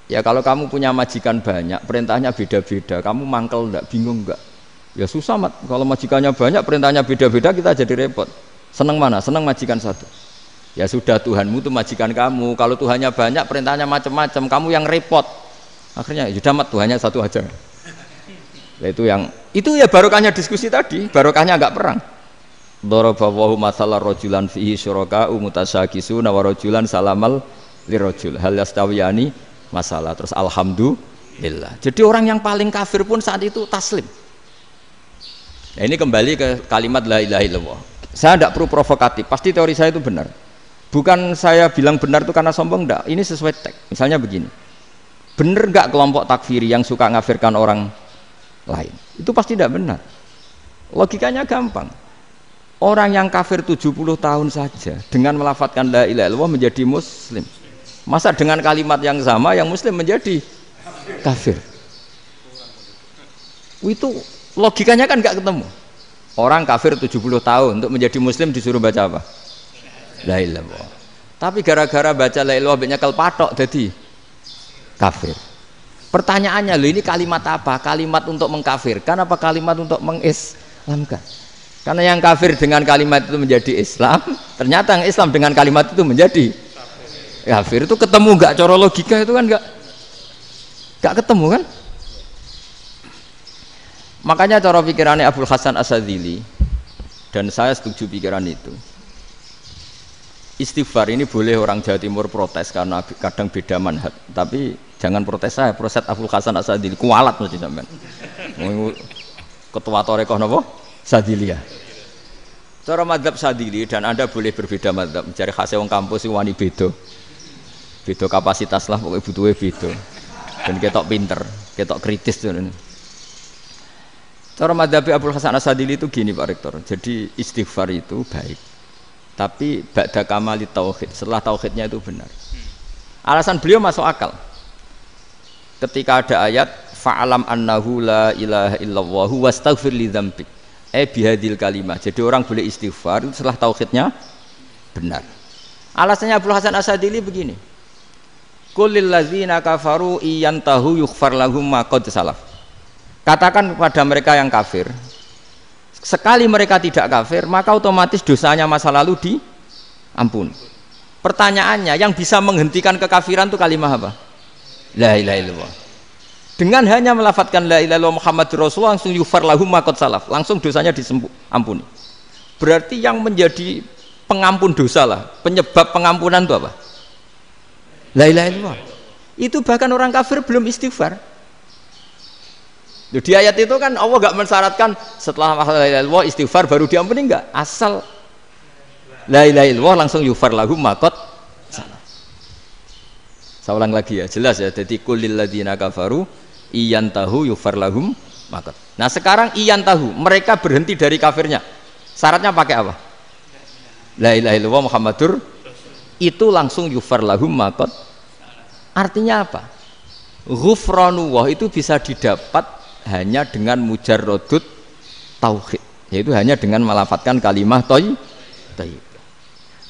Ya kalau kamu punya majikan banyak, perintahnya beda-beda, kamu mangkel enggak, bingung enggak? Ya susah mat. Kalau majikannya banyak, perintahnya beda-beda, kita jadi repot. Senang mana? Senang majikan satu. Ya sudah Tuhanmu itu majikan kamu. Kalau Tuhannya banyak, perintahnya macam-macam, kamu yang repot. Akhirnya sudah mat Tuhannya satu aja. Nah, itu ya barokahnya diskusi tadi, barokahnya enggak perang. Daraballahu mathalan rajulan fihi syuraka'u mutasyakisuna wa rajulan salamal lirajul hal yastawiyani masalah. Terus alhamdulillah. Jadi orang yang paling kafir pun saat itu taslim. Nah, ini kembali ke kalimat la ilaha illallah. Saya tidak perlu provokatif, pasti teori saya itu benar. Bukan saya bilang benar itu karena sombong, enggak. Ini sesuai teks. Misalnya begini, benar enggak kelompok takfiri yang suka ngafirkan orang lain? Itu pasti tidak benar. Logikanya gampang. Orang yang kafir 70 tahun saja dengan melafadzkan la ilaha illallah menjadi muslim. Masa dengan kalimat yang sama yang muslim menjadi kafir? Itu logikanya kan enggak ketemu. Orang kafir 70 tahun untuk menjadi muslim disuruh baca apa? La ilaha illallah. Tapi gara-gara baca la ilaha illallah nyekel patok jadi kafir. Pertanyaannya, loh ini kalimat apa? Kalimat untuk mengkafirkan apa kalimat untuk mengislamkan? Karena yang kafir dengan kalimat itu menjadi Islam, ternyata yang Islam dengan kalimat itu menjadi kafir. Itu ketemu enggak cara logika itu kan enggak ketemu kan? Makanya cara pikirannya Abul Hasan Asyadzili, dan saya setuju pikiran itu. Istighfar ini boleh orang Jawa Timur protes karena kadang beda manhaj, tapi jangan protes saya, protes Abul Hasan Asyadzili, kualat mesti sampean. Ketua Torekoh napa? Sadziliyah. Cara madzhab Sadzili, dan Anda boleh berbeda madzhab, mencari khasnya wong kampus wani beda. Beda kapasitas lah, pokoknya butuhnya beda. Dan ketok pinter, ketok kritis tuh. Cara madzhab Abdul Hasan Asadili itu gini Pak Rektor. Jadi istighfar itu baik. Tapi ba'da kamali tauhid, setelah tauhidnya itu benar. Alasan beliau masuk akal. Ketika ada ayat fa'alam annahu la ilaha illallah wastaghfir li dzambik. Bihadil kalimah. Jadi orang boleh istighfar itu setelah tauhidnya benar. Alasannya Abdul Hasan Asadili begini. Qul lil ladzina kafaru iyantahu yughfar lahum ma qad salaf. Katakan kepada mereka yang kafir, sekali mereka tidak kafir, maka otomatis dosanya masa lalu diampuni. Pertanyaannya, yang bisa menghentikan kekafiran itu kalimat apa? La ilaha illallah. Dengan hanya melafadzkan la ilaha illallah Muhammadur Rasulullah langsung yughfar lahum ma qad salaf, langsung dosanya diampuni. Berarti yang menjadi pengampun dosa lah, penyebab pengampunan itu apa? La ilaha illallah. Itu bahkan orang kafir belum istighfar. Di ayat itu kan Allah gak mensyaratkan setelah la ilaha illallah istighfar baru diampuni, enggak. Asal la ilaha illallah langsung yughfar lahum ma qad salaf. Saya ulang lagi ya, jelas ya. Jadi kulil ladzina kafaru iyantahu yughfar lahum ma qad. Nah, sekarang iyantahu, mereka berhenti dari kafirnya. Syaratnya pakai apa? La ilaha illallah Muhammadur, itu langsung yughfar lahum ma qad. Artinya apa? Ghufranullah itu bisa didapat hanya dengan mujarrodut tauhid, yaitu hanya dengan melafadzkan kalimah thayyibah.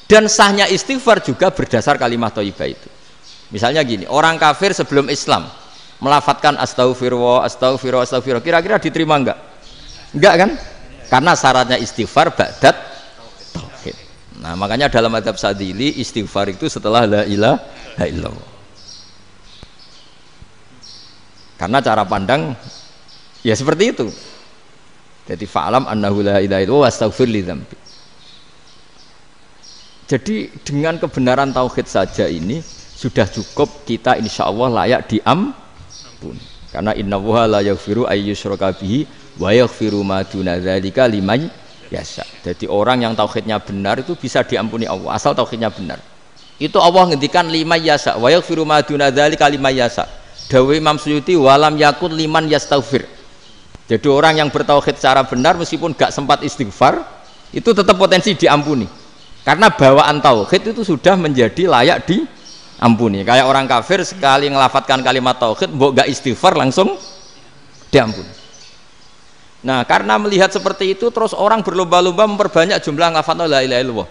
Dan sahnya istighfar juga berdasar kalimah thayyibah itu. Misalnya gini, orang kafir sebelum Islam melafadzkan astaghfirullah, astaghfirullah, astaghfirullah, kira-kira diterima enggak? Enggak kan? Karena syaratnya istighfar ba'dat tauhid. Nah, makanya dalam madzhab Sadili istighfar itu setelah la ilaha illallah. Karena cara pandang ya seperti itu. Jadi fa'alam annahu la ilaha illallah wastaghfir li dzambi. Jadi dengan kebenaran tauhid saja ini sudah cukup kita insya Allah layak diampuni. Karena innallaha la yaghfiru ayyusyraka bihi wa yaghfiru ma duna dzalika liman yasha. Jadi orang yang tauhidnya benar itu bisa diampuni Allah asal tauhidnya benar. Itu Allah ngendikan liman yasha wa yaghfiru ma duna dzalika liman yasha. Dawe Imam Suyuti walam yakun liman yastaghfir. Jadi orang yang bertauhid secara benar meskipun gak sempat istighfar itu tetap potensi diampuni. Karena bawaan tauhid itu sudah menjadi layak diampuni. Kayak orang kafir sekali ngelafatkan kalimat tauhid mbok gak istighfar langsung diampuni. Nah, karena melihat seperti itu terus orang berlomba-lomba memperbanyak jumlah ngelafatkan la ilaha illallah.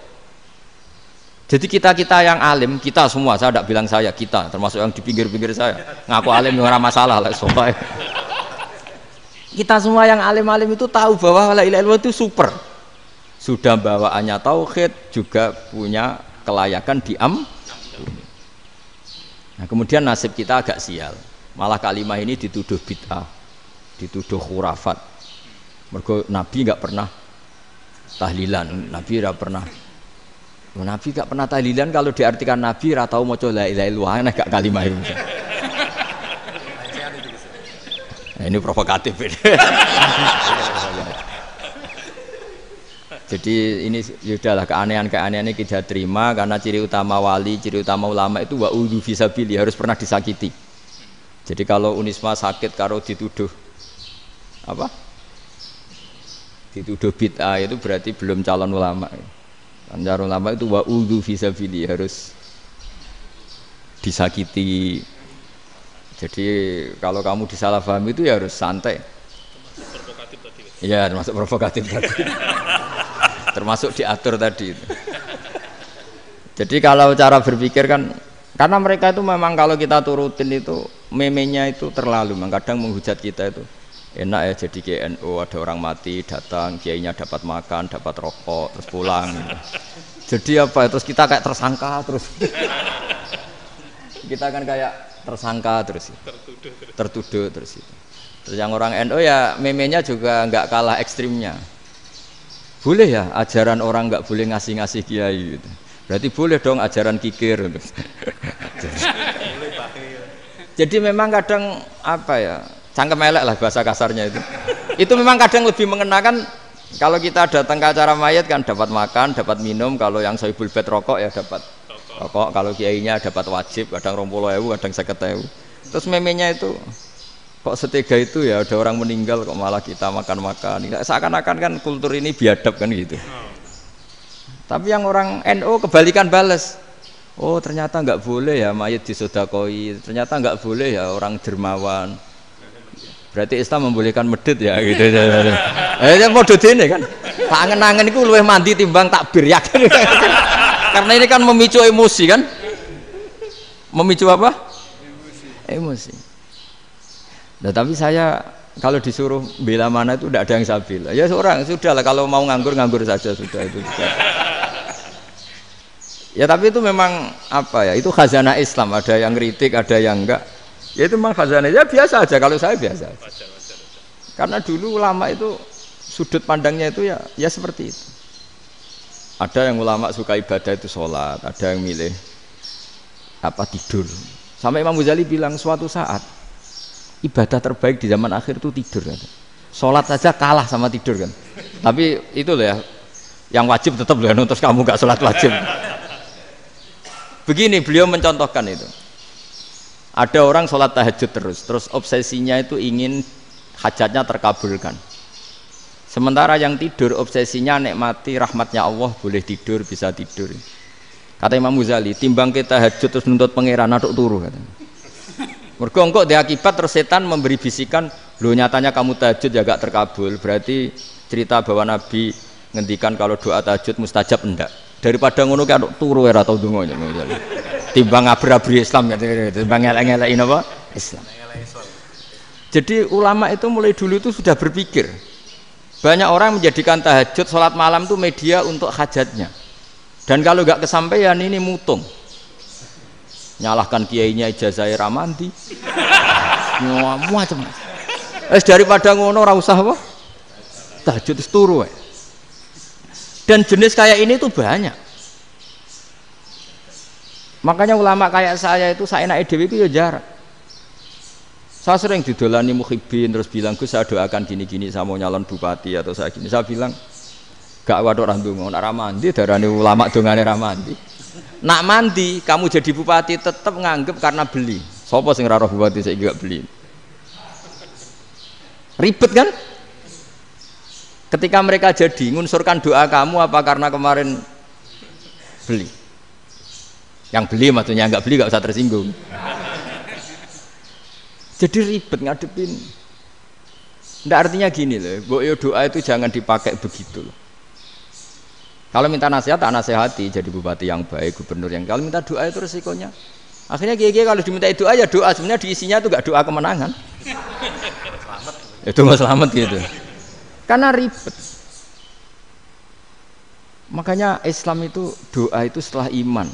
Jadi kita yang alim, kita semua, saya tidak bilang saya, kita termasuk yang di pinggir-pinggir saya ngaku alim ora masalah lah soalnya. Kita semua yang alim-alim itu tahu bahwa la ilaha illallah itu super. Sudah bawaannya tauhid, juga punya kelayakan diampuni. Nah, kemudian nasib kita agak sial. Malah kalimah ini dituduh bid'ah, dituduh khurafat. Mergo Nabi enggak pernah tahlilan, Nabi enggak pernah. Nabi enggak pernah tahlilan, kalau diartikan Nabi ora tau maca la ilaha illallah, ana gak kalimah itu. Nah, ini provokatif ini. Jadi ini sudahlah keanehan-keanehan ini kita terima karena ciri utama wali, ciri utama ulama itu wa'udhu fisabili, harus pernah disakiti. Jadi kalau Unisma sakit kalau dituduh apa? Dituduh bid'ah itu berarti belum calon ulama. Calon ulama itu wa'udhu fisabili, harus disakiti. Jadi kalau kamu disalahpahami itu ya harus santai. Provokatif tadi. Iya, termasuk provokatif tadi. Termasuk diatur tadi. Jadi kalau cara berpikir kan, karena mereka itu memang kalau kita turutin itu memenya itu terlalu, kadang menghujat kita itu. Enak ya jadi KNU, ada orang mati datang, kiainya dapat makan, dapat rokok, terus pulang. Jadi apa? Terus kita kayak tersangka terus. Kita kan kayak tersangka terus, tertuduh terus itu. Terus yang orang NU ya memenya juga nggak kalah ekstrimnya. Boleh ya ajaran orang nggak boleh ngasih kiai gitu. Berarti boleh dong ajaran kikir gitu. Jadi memang kadang apa ya, cangkem elek lah bahasa kasarnya itu. Itu memang kadang lebih mengenakan kalau kita datang ke acara mayat kan dapat makan, dapat minum. Kalau yang sohibul bed rokok ya dapat rokok. Kalau kiainya dapat wajib, kadang 20.000, kadang 50.000. Terus memenya itu kok setega itu ya ada orang meninggal kok malah kita makan-makan. Seakan-akan kan kultur ini biadab kan gitu. Tapi yang orang NU kebalikan bales. Oh ternyata nggak boleh ya mayit disodakoi. Ternyata nggak boleh ya orang dermawan. Berarti Islam membolehkan medit ya gitu. Model ini kan. Tak angen-angen itu luwih mandi timbang takbir yakin. Karena ini kan memicu emosi kan. Memicu apa? Emosi. Nah, tapi saya kalau disuruh bela mana itu tidak ada yang saya bela. Ya seorang sudah lah kalau mau nganggur saja sudah itu. Sudah. Ya tapi itu memang apa ya? Itu khazanah Islam. Ada yang kritik, ada yang enggak. Ya itu memang khazanah. Ya biasa aja kalau saya biasa. Karena dulu ulama itu sudut pandangnya itu ya seperti itu. Ada yang ulama suka ibadah itu sholat, ada yang milih apa tidur. Sampai Imam Ghazali bilang suatu saat ibadah terbaik di zaman akhir itu tidur kan. Sholat saja kalah sama tidur kan. Tapi itu loh ya, yang wajib tetap loh, terus kamu gak sholat wajib. Begini beliau mencontohkan itu. Ada orang sholat tahajud terus obsesinya itu ingin hajatnya terkabulkan. Sementara yang tidur obsesinya nikmati rahmatnya Allah, boleh tidur, bisa tidur. Kata Imam Ghazali, timbang kita tahajud terus nuntut pangeran aduk turu katanya. Mergo engko dia akibat terus setan memberi bisikan, lho nyatanya kamu tahajud ya gak terkabul. Berarti cerita bahwa Nabi ngendikan kalau doa tahajud mustajab enggak. Daripada ngono ki aduk turu ora tau donga. Timbang ngabri-abri Islam timbang ngelek-ngelekin apa? Islam. Jadi ulama itu mulai dulu itu sudah berpikir. Banyak orang menjadikan tahajud, sholat malam itu media untuk hajatnya. Dan kalau nggak kesampaian ini mutung. Nyalahkan kiainya ijazah ramandi. Macam. Daripada ngono ora usah apa? Tahajud itu turu. Dan jenis kayak ini tuh banyak. Makanya ulama kayak saya itu saenake dhewe itu ya jarak. Saya sering didolani muhibbin terus bilang, Gus saya doakan gini-gini saya mau nyalon bupati atau saya gini. Saya bilang gak waduh orang donga, nak ramandi darane ulama dongane ramandi. Nak mandi kamu jadi bupati tetap nganggep karena beli. Sopo sing ora roh bupati saiki gak beli. Ribet kan? Ketika mereka jadi ngunsurkan doa kamu apa karena kemarin beli? Yang beli maksudnya enggak beli enggak usah tersinggung. Jadi ribet ngadepin. Nggak artinya gini loh, doa itu jangan dipakai begitu loh. Kalau minta nasihat, tak nasihati jadi bupati yang baik, gubernur yang. Kalau minta doa itu resikonya. Akhirnya kiai kalau diminta doa ya doa, sebenarnya diisinya itu nggak doa kemenangan. Itu nggak selamat gitu. Karena ribet. Makanya Islam itu doa itu setelah iman.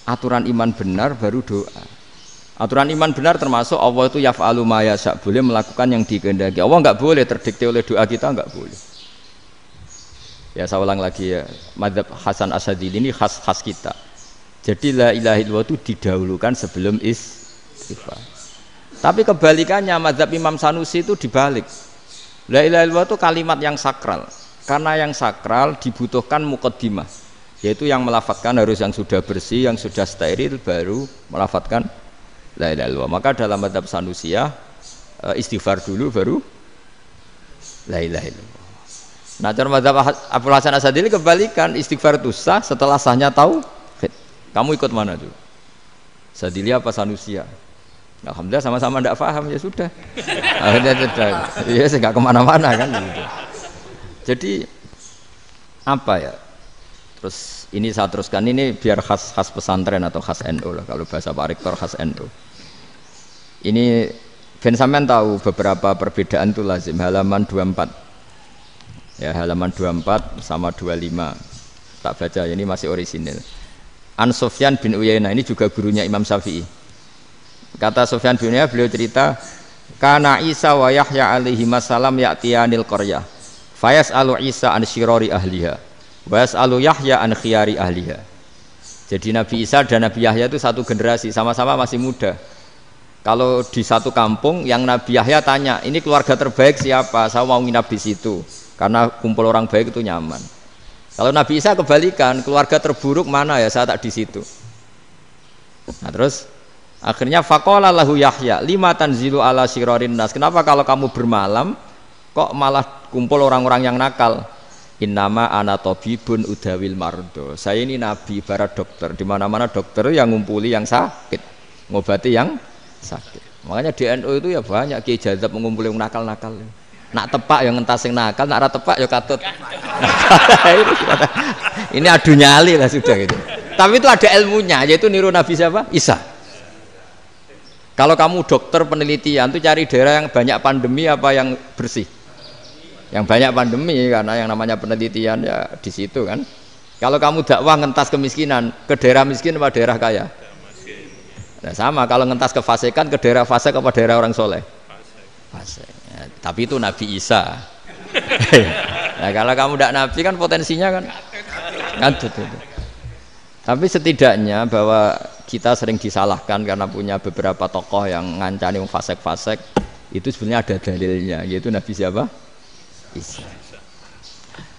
Aturan iman benar baru doa. Aturan iman benar termasuk Allah itu yaf'alu ma yasha, boleh melakukan yang dikehendaki. Allah enggak boleh terdikte oleh doa kita, enggak boleh. Ya saya ulang lagi ya, mazhab Hasan Asyadzili ini khas kita. Jadi la ilaha illallah itu didahulukan sebelum istighfar. Tapi kebalikannya mazhab Imam Sanusi itu dibalik. La ilaha illallah itu kalimat yang sakral. Karena yang sakral dibutuhkan muqaddimah, yaitu yang melafadzkan harus yang sudah bersih, yang sudah steril baru melafadzkan la ilaha illallah. Maka dalam mazhab Sanusiyah istighfar dulu baru la ilaha illallah. Nah, cara mazhab Abdul Hasan Asyadzili kebalikan, istighfar itu sah setelah sahnya tauhid. Kamu ikut mana tuh? Asyadzili apa Sanusiyah? Alhamdulillah sama-sama tidak paham ya sudah. Akhirnya sudah. Ya saya nggak kemana-mana kan gitu. Jadi apa ya? Terus ini saya teruskan ini biar khas pesantren atau khas NU lah, kalau bahasa Pak Rektor khas NU. Ini Ben sampean tahu beberapa perbedaan itu lazim, halaman 24. Ya, halaman 24 sama 25. Tak baca, ini masih orisinil. An Sufyan bin Uyainah, ini juga gurunya Imam Syafi'i. Kata Sufyan bin Uyainah, beliau cerita, kana Isa wa Yahya alaihi salam ya'tiyanil qaryah. Fayas'alu Isa an syirari ahliha. Wa yas'alu Yahya an khiyari ahliha. Jadi Nabi Isa dan Nabi Yahya itu satu generasi, sama-sama masih muda. Kalau di satu kampung yang Nabi Yahya tanya, ini keluarga terbaik siapa? Saya mau nginap di situ. Karena kumpul orang baik itu nyaman. Kalau Nabi Isa kebalikan, keluarga terburuk mana ya, saya tak di situ. Nah terus Akhirnya faqala lahu Yahya, lima tanzilu ala syirarin nas. Kenapa kalau kamu bermalam kok malah kumpul orang-orang yang nakal? Innama ana tabibun udawil mardo. Saya ini nabi, barat dokter. Di mana-mana dokter yang ngumpuli yang sakit, ngobati yang sakit. Makanya di NU itu ya banyak kiai jazab mengumpuli yang nakal-nakal. Nak tepak yang ngentas yang nakal, nak ora tepak ya katut. Ini adu nyali lah sudah gitu. Tapi itu ada ilmunya, yaitu niru Nabi siapa? Isa. Kalau kamu dokter penelitian tuh cari daerah yang banyak pandemi apa yang bersih? Yang banyak pandemi, karena yang namanya penelitian ya di situ kan. Kalau kamu dakwah ngentas kemiskinan, ke daerah miskin apa daerah kaya? Nah, sama kalau ngentas kefasikan, ke daerah fasik apa daerah orang soleh? Fasik. Ya, tapi itu Nabi Isa. Nah, kalau kamu tidak Nabi kan potensinya kan itu. Tapi setidaknya bahwa kita sering disalahkan karena punya beberapa tokoh yang ngancani fasik-fasik, itu sebenarnya ada dalilnya, yaitu Nabi siapa? Isa.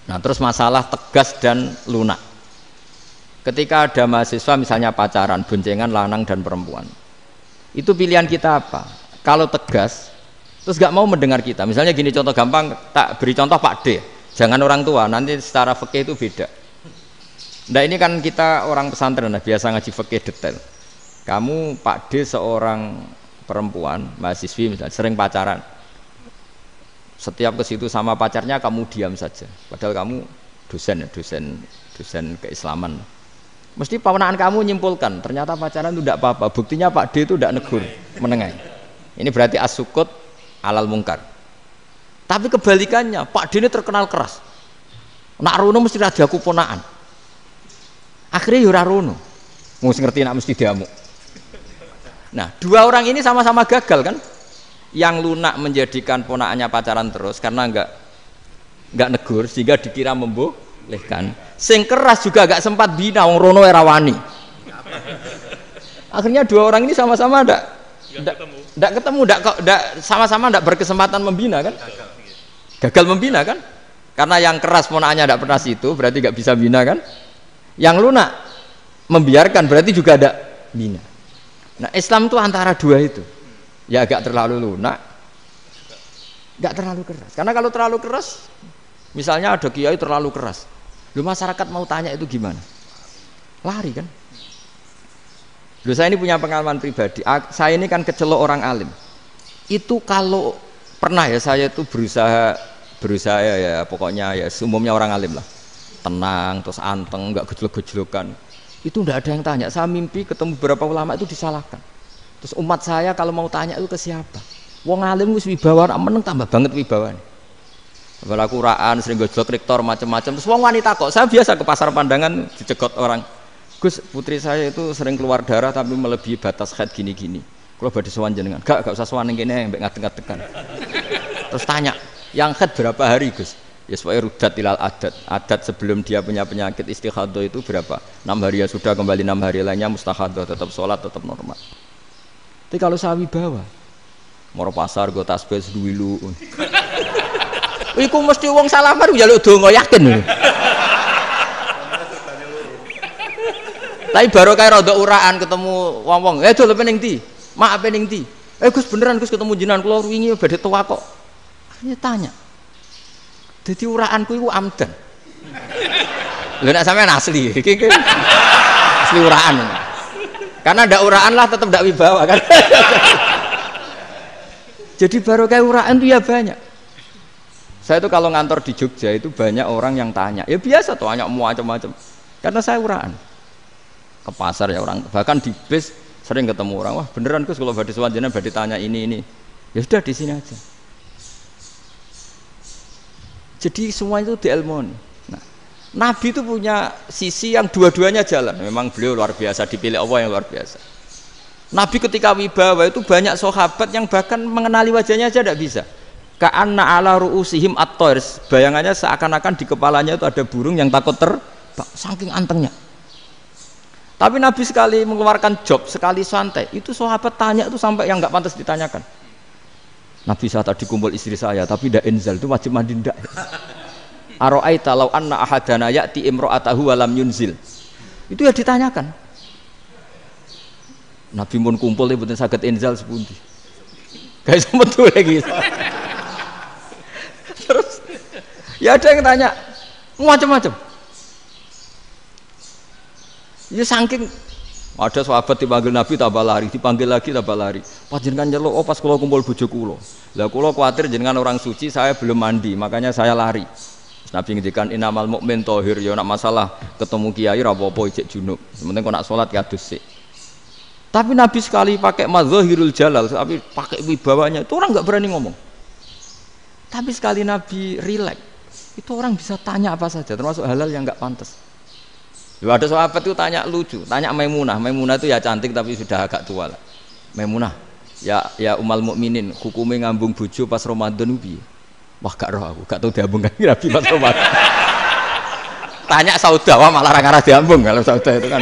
Nah, terus masalah tegas dan lunak. Ketika ada mahasiswa misalnya pacaran, boncengan lanang dan perempuan, itu pilihan kita apa? Kalau tegas, terus gak mau mendengar kita. Misalnya gini, contoh gampang, tak beri contoh Pak D, jangan orang tua, nanti secara fikih itu beda. Nah, ini kan kita orang pesantren, nah, biasa ngaji fikih detail. Kamu Pak D seorang perempuan, mahasiswi misalnya, sering pacaran. Setiap ke situ sama pacarnya kamu diam saja. Padahal kamu dosen keislaman. Mesti pawanaan kamu nyimpulkan, ternyata pacaran itu tidak apa-apa. Buktinya Pak D itu tidak negur, menengahi. Ini berarti as-sukut alal mungkar. Tapi kebalikannya, Pak D ini terkenal keras. Nak rono mesti radaku ponaan. Akhirnya ya ora rono. Mesti ngerti nak mesti diamuk. Nah, dua orang ini sama-sama gagal kan? Yang lunak menjadikan ponakannya pacaran terus karena enggak negur sehingga dikira membolehkan. Sing keras juga enggak sempat bina wong rono era wani. Akhirnya dua orang ini sama-sama enggak ketemu, sama-sama enggak berkesempatan membina kan? Gagal membina kan? Karena yang keras ponakannya enggak pernah situ, berarti enggak bisa bina kan? Yang lunak membiarkan berarti juga ada bina. Nah, Islam itu antara dua itu. Ya agak terlalu lunak, enggak terlalu keras. Karena kalau terlalu keras, misalnya ada kiai terlalu keras, lu masyarakat mau tanya itu gimana? Lari kan? Lu saya ini punya pengalaman pribadi. Saya ini kan kecelok orang alim. Itu kalau pernah ya saya itu berusaha ya pokoknya ya umumnya orang alim lah, tenang terus anteng, enggak gejlok-gejlokan. Itu enggak ada yang tanya. Saya mimpi ketemu beberapa ulama itu disalahkan. Terus umat saya kalau mau tanya itu ke siapa? Wong alim wis wibawa, meneng tambah banget wibawane. Kalau Quran sering gojlok rektor macam-macam. Terus wong wanita kok, saya biasa ke pasar pandangan dicegot orang. Gus, putri saya itu sering keluar darah tapi melebihi batas haid gini-gini. Kalau badhe sowan jenengan, gak usah sowan ning kene mbek ngadeg-ngadegan. Terus tanya, yang haid berapa hari, Gus? Ya supaya rudat ilal adat sebelum dia punya penyakit istihadah itu berapa? 6 hari ya sudah, kembali 6 hari lainnya mustahadah, tetap sholat, tetap normal. Tapi kalau saya wibawa, moro pasar gue tasbih seduwilu. Iku mesti wong salaman njaluk donga yakin. Tapi baru kayak rada uraan ketemu wong-wong, dol pening ndi? Mak pening ndi? Gus beneran Gus ketemu jenengan kula wingi badhe tua kok. Akhirnya tanya. Dadi uraanku iku amdan. Lho nek sampean asli, iki asli uraan. Karena ndak uraan lah tetap ndak wibawa kan. Jadi baru kayak uraan itu ya banyak. Saya itu kalau ngantor di Jogja itu banyak orang yang tanya. Ya biasa tuh tanya macam-macam. Karena saya uraan. Ke pasar ya orang, bahkan di bis sering ketemu orang. Wah beneran Gus kalau badhe sowan jenengan badhe tanya ini. Ya sudah di sini aja. Jadi semua itu diilmoni. Nabi itu punya sisi yang dua-duanya jalan. Memang beliau luar biasa, dipilih Allah yang luar biasa. Nabi ketika wibawa itu banyak sahabat yang bahkan mengenali wajahnya aja tidak bisa. Ka'anna ala ru'usihim at-tayr. Bayangannya seakan-akan di kepalanya itu ada burung yang takut terbang, saking antengnya. Tapi Nabi sekali mengeluarkan job, sekali santai, itu sahabat tanya itu sampai yang nggak pantas ditanyakan. Nabi saat tadi kumpul istri saya, tapi tidak inzal, itu wajib mandi ndak. Aro'aita law anna ahadana ya'ti imro'atahu walam yunzil. Itu ya ditanyakan. Nabi mun kumpul mboten saged inzal sepundi. Guys metu lagi. Terus ya ada yang tanya macam-macam. Ya saking ada sahabat dipanggil Nabi tambah lari, dipanggil lagi tambah lari. Panjenengan nyeluk, oh pas kula kumpul bojo kula. Lah kula kuwatir jenengan orang suci, saya belum mandi, makanya saya lari. Terus Nabi ngendikan innamal mukmin thahir, ya nak masalah ketemu kiai ra apa-apa ijek junub. Penting kok nak salat ya adus sik. Tapi Nabi sekali pakai madzahirul jalal, tapi pakai wibawanya, itu orang enggak berani ngomong. Tapi sekali Nabi rileks, itu orang bisa tanya apa saja, termasuk halal yang enggak pantas. Lalu ada sahabat itu tanya lucu, tanya Maimunah. Maimunah itu ya cantik tapi sudah agak tua lah. Maimunah, ya umal mukminin, hukumnya ngambung bojo pas Ramadan piye? Wah gak roh aku, gak tahu diambung kan Nabi pas Ramadan. Tanya Saudah, wah malah orang arah diambung kalau Saudah itu kan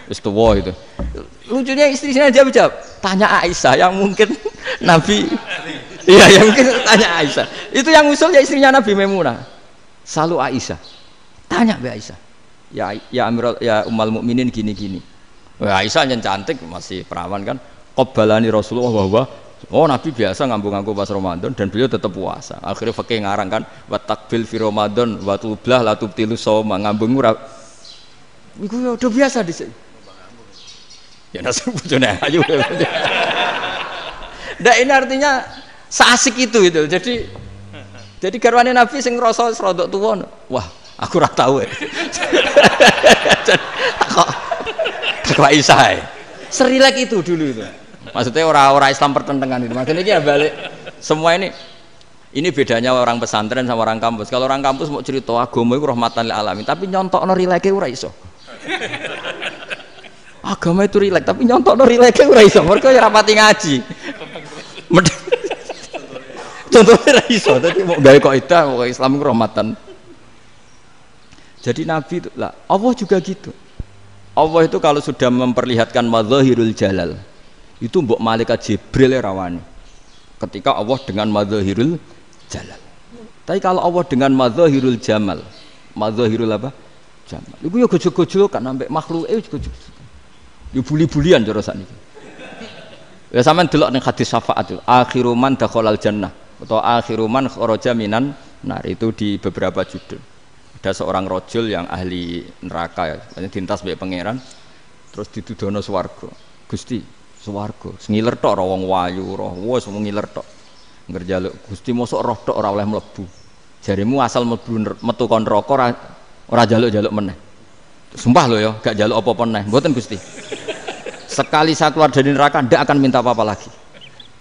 wis tuwa itu. Lucunya istrinya dia jawab, tanya Aisyah yang mungkin Nabi, iya yang mungkin tanya Aisyah. Itu yang usul ya istrinya Nabi Maimunah. Selalu Aisyah, tanya be Aisyah. Ya Amirul ya umal mukminin gini-gini. Wah Aisyah yang cantik masih perawan kan. Qabbalani Rasulullah bahwa oh Nabi biasa ngambung-ngambung pas Ramadan dan beliau tetap puasa. Akhirnya fakih ngarang kan wa takbil fi Ramadan wa tublah la tubtilu shauma ngambung ora. Iku ya udah biasa di sini. Ya nasi bojone ayu. Ndak ini artinya seasik itu. Jadi garwane Nabi sing ngrasa rodok tuwa. Wah, aku ora tahu ya. Kok Aisyah. Serilek itu dulu itu. Maksudnya orang Islam pertentangan itu. Maksudnya ini ya balik semua ini bedanya orang pesantren sama orang kampus. Kalau orang kampus mau cerita agama itu rahmatan lil alamin, tapi nyontokno rileke ora iso. Agama itu rilek, tapi nyontokno rileke ora iso. Mergo ya rapati ngaji. Contohnya ora iso, dadi mau gawe kaidah kok Islam itu rahmatan. Jadi Nabi itu lah, Allah juga gitu. Allah itu kalau sudah memperlihatkan madzahirul jalal, itu mbok malaikat Jibril rawani. Ketika Allah dengan madzahirul jalal. Tapi kalau Allah dengan madzahirul jamal, madzahirul apa? Jamal. Iku ya gojol-gojol kan sampai makhluke gojol. Ya buli-bulian cara sakniki. Ya sampean delok ning hadis syafaat itu, akhiru man dakhalal jannah atau akhiru man kharaja minan nar itu di beberapa judul. Ada seorang rojul yang ahli neraka ya, dintas mbek pangeran terus ditudono swarga. Gusti, swarga ngiler tok ora wong wayu roh wis ngiler tok. Ngerjaluk Gusti mosok roh tok ora oleh mlebu. Jarimu asal mlebu metu kon neraka ora jaluk-jaluk meneh. Sumpah lho ya, gak jaluk apa-apa meneh. Mboten Gusti. Sekali saya keluar dari neraka ndak akan minta apa-apa lagi.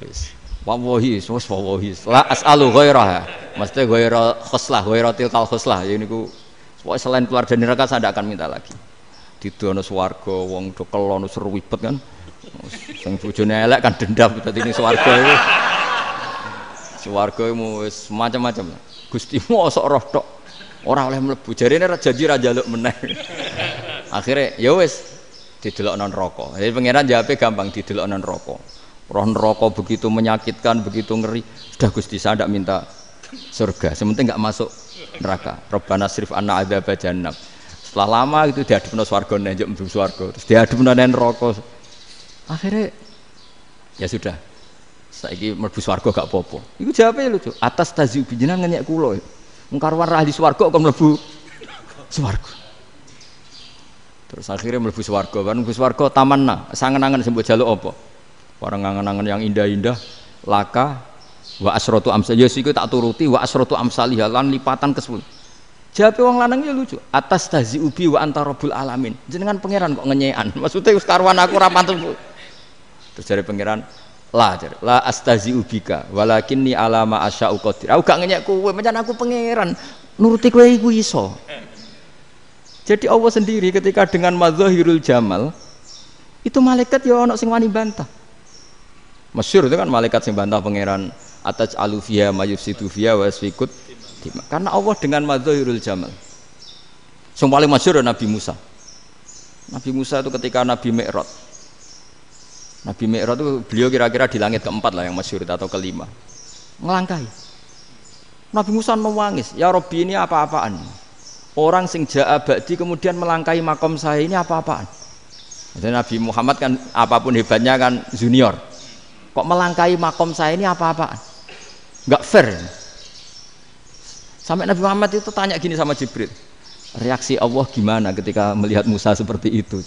Wis. Wallahi, wallahi. La as'alu ghairaha. Maksudnya ghaira khoslah, ghaira tilkal khoslah. Ya niku selain keluar dari neraka saya tidak akan minta lagi. Didono swarga wong do kelon seruwibet kan. Sing bojone elek kan dendam dadi ini swarga iku. Swarga iku wis macam-macam. Gusti mosok roh tok ora oleh mlebu. Jarine janji ra njaluk meneh. Akhire ya wis didelokno neraka. Jadi pangeran jawabe gampang didelokno neraka. Roh neraka begitu menyakitkan, begitu ngeri. Sudah Gusti saya tidak minta surga, sementing nggak masuk neraka. Rabbana srif anna adzaba jahannam. Setelah lama itu diadepno swarga njuk mlebu swarga, terus diadepno neraka. Akhirnya ya sudah. Saiki mlebu swarga gak apa-apa. Iku jawabe lucu. Atas taziu jenengan ngenyek kula. Wong karwan ra ahli swarga kok mlebu swarga. Terus akhirnya mlebu swarga, kan mlebu swarga tamanna, sangen-angen sing mbok jaluk apa? Orang angan-angan yang indah-indah laka wa asratu amsal ya siku tak turuti wa asratu amsalih lan lipatan ke-10. Jawab wong lanang ya lucu. Atas tazi ubi wa anta rabbul alamin. Jenengan pangeran kok ngenyekan. Maksudnya wis karuan aku ora pantes. Terus jare pangeran, la astazi ubika walakinni ala ma asya'u qadir. Aku gak ngenyek kowe, pancen aku pangeran. Nuruti kowe iku iso. Jadi Allah sendiri ketika dengan madzahirul jamal itu malaikat ya ono sing wani bantah. Masyhur itu kan malaikat sing bantah pangeran atas alufia mayufsidu fiha wa yasfikut karena Allah dengan madzahirul jamal. Sing paling masyhur Nabi Musa. Nabi Musa itu ketika Nabi Mi'raj. Nabi Mi'raj itu beliau kira-kira di langit keempat lah yang masyhur atau kelima. Ngelangkai. Nabi Musa nangis, "Ya Rabbi ini apa-apaan? Orang sing ja'a ba'di kemudian melangkai makom saya ini apa-apaan?" Jadi Nabi Muhammad kan apapun hebatnya kan junior. Kok melangkahi makom saya ini apa-apaan? Enggak fair. Sampai Nabi Muhammad itu tanya gini sama Jibril. Reaksi Allah gimana ketika melihat Musa seperti itu?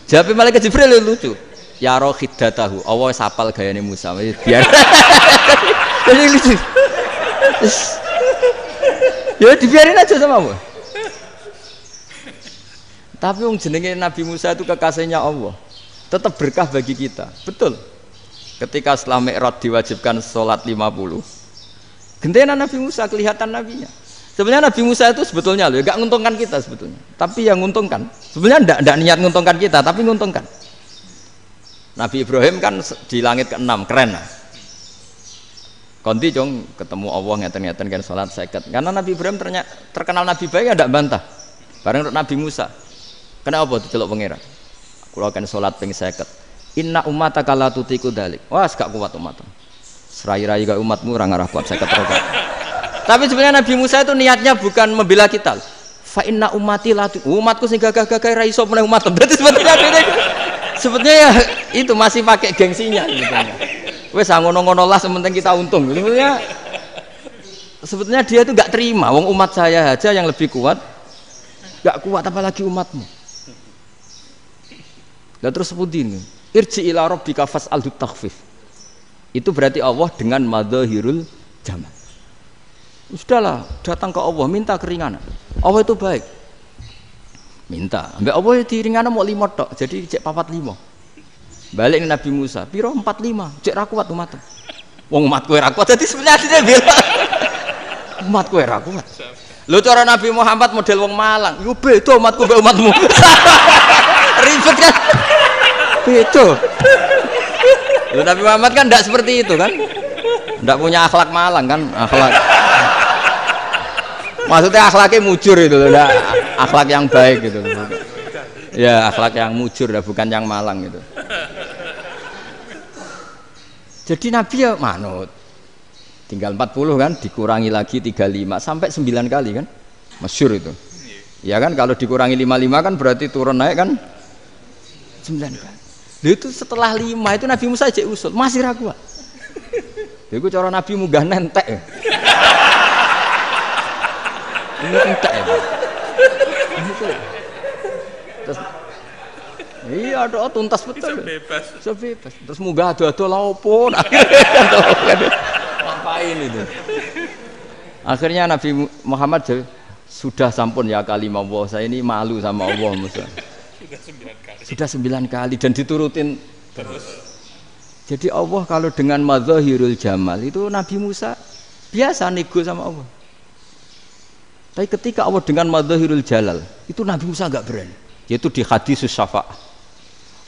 Jawab malaikat Jibril lucu. Ya roh khiddatahu. Allah sapal gayane Musa. Biar. Jadi lucu. Ya dibiarin aja sama Allah. Tapi wong jenenge Nabi Musa itu kekasihnya Allah. Tetap berkah bagi kita. Betul. Ketika setelah Mi'raj diwajibkan sholat 50. Gentena Nabi Musa kelihatan nabinya. Sebenarnya Nabi Musa itu sebetulnya loh, enggak menguntungkan kita sebetulnya. Tapi yang menguntungkan. Sebenarnya enggak niat menguntungkan kita, tapi menguntungkan. Nabi Ibrahim kan di langit ke-6, keren lah. Konti jong ketemu Allah ngeten-ngeten kan sholat seket. Karena Nabi Ibrahim terkenal Nabi baik ya tidak bantah. Bareng Nabi Musa. Kenapa diceluk pangeran? Kula kan sholat ping 50. Inna ummataka la tutiku dalik. Wah, gak kuat umatmu. Serai-rai gak umatmu ora ngarah kuat 50 rakaat. Tapi sebenarnya Nabi Musa itu niatnya bukan membela kita. Fa inna ummati la umatku sing gagah-gagah ra iso meneh umat. Berarti sebetulnya ya itu masih pakai gengsinya gitu. Wes ngono-ngono lah sementing kita untung. Sebetulnya dia itu enggak terima wong umat saya aja yang lebih kuat. Enggak kuat apalagi umatmu. Lah terus sebutin irji ila rabbika fas'alhu takhfif. Itu berarti Allah dengan madzahirul jamal. Sudahlah, datang ke Allah minta keringanan. Allah itu baik. Minta. Ambek Allah diringana mau 5 tok, jadi cek 45. Balik Nabi Musa, piro 45, cek ra kuat umat. Wong umatku ora kuat, jadi sebenarnya dia bilang umatku ora kuat. Lho cara Nabi Muhammad model wong Malang, yo beda umatku mbek umatmu. Ribet kan? Beda. Lho Nabi Muhammad kan enggak seperti itu kan? Enggak punya akhlak Malang kan? Akhlak. Maksudnya akhlaknya mujur itu loh, akhlak yang baik gitu. Ya akhlak yang mujur, bukan yang Malang gitu. Jadi Nabi ya manut. Tinggal 40 kan, dikurangi lagi 35 sampai 9 kali kan, masyhur itu. Ya kan kalau dikurangi 55 kan berarti turun naik kan 9 kali. Lalu itu setelah 5 itu Nabi Musa aja usul, masih ragu. Itu cara Nabi munggah nentek. Ya. Ini entek ya. Terus iya doa tuntas betul. Sebebas. Terus munggah ado-ado laupun. Ngapain itu? Akhirnya Nabi Muhammad sudah sampun ya kalimah Allah, saya ini malu sama Allah Musa. Sudah 9 kali dan diturutin terus. Jadi Allah kalau dengan madzahirul jamal itu Nabi Musa biasa nego sama Allah. Tapi ketika Allah dengan madzahirul jalal itu Nabi Musa enggak berani. Yaitu di hadisus syafa'ah.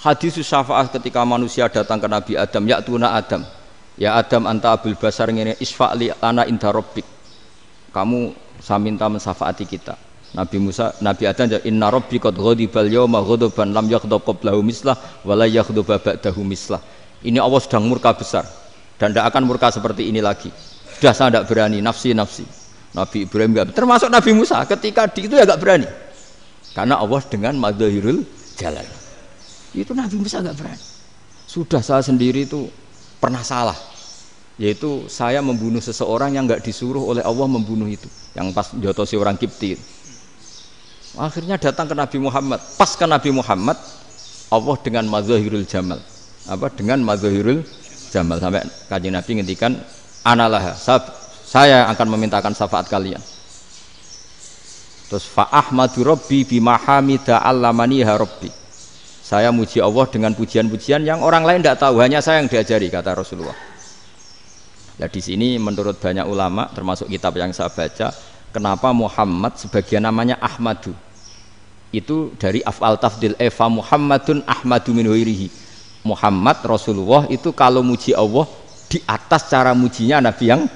Hadisus syafa'ah ketika manusia datang ke Nabi Adam, ya'tuna Adam. Ya Adam anta abul basar ngene isfa'li ana inda rabbik. Kamu saya minta mensafaati kita. Nabi Musa, Nabi Adam inna rabbi qad ghadibal yawma ghadaban lam yaghdab qablahu mislah wa la yaghdab ba'dahu mislah. Ini Allah sedang murka besar dan tidak akan murka seperti ini lagi. Sudah saya tidak berani, nafsi. Nabi Ibrahim enggak, termasuk Nabi Musa ketika itu ya enggak berani. Karena Allah dengan madzahirul jalal. Itu Nabi Musa enggak berani. Sudah saya sendiri itu pernah salah. Yaitu saya membunuh seseorang yang enggak disuruh oleh Allah membunuh itu. Yang pas jotosi orang Kipti. Akhirnya datang ke Nabi Muhammad. Pas ke Nabi Muhammad Allah dengan madzahirul jamal. Dengan madzahirul jamal sampai Kanjeng Nabi ngendikan analah saya akan memintakan syafaat kalian. Terus fa ahmadu rabbi bima hamida allamaniha rabbi. Saya muji Allah dengan pujian-pujian yang orang lain tidak tahu, hanya saya yang diajari, kata Rasulullah. Nah di sini menurut banyak ulama termasuk kitab yang saya baca, kenapa Muhammad sebagian namanya Ahmadu? Itu dari af'al tafdil fa Muhammadun ahmadu min ghairihi. Muhammad Rasulullah itu kalau muji Allah di atas cara mujinya nabi yang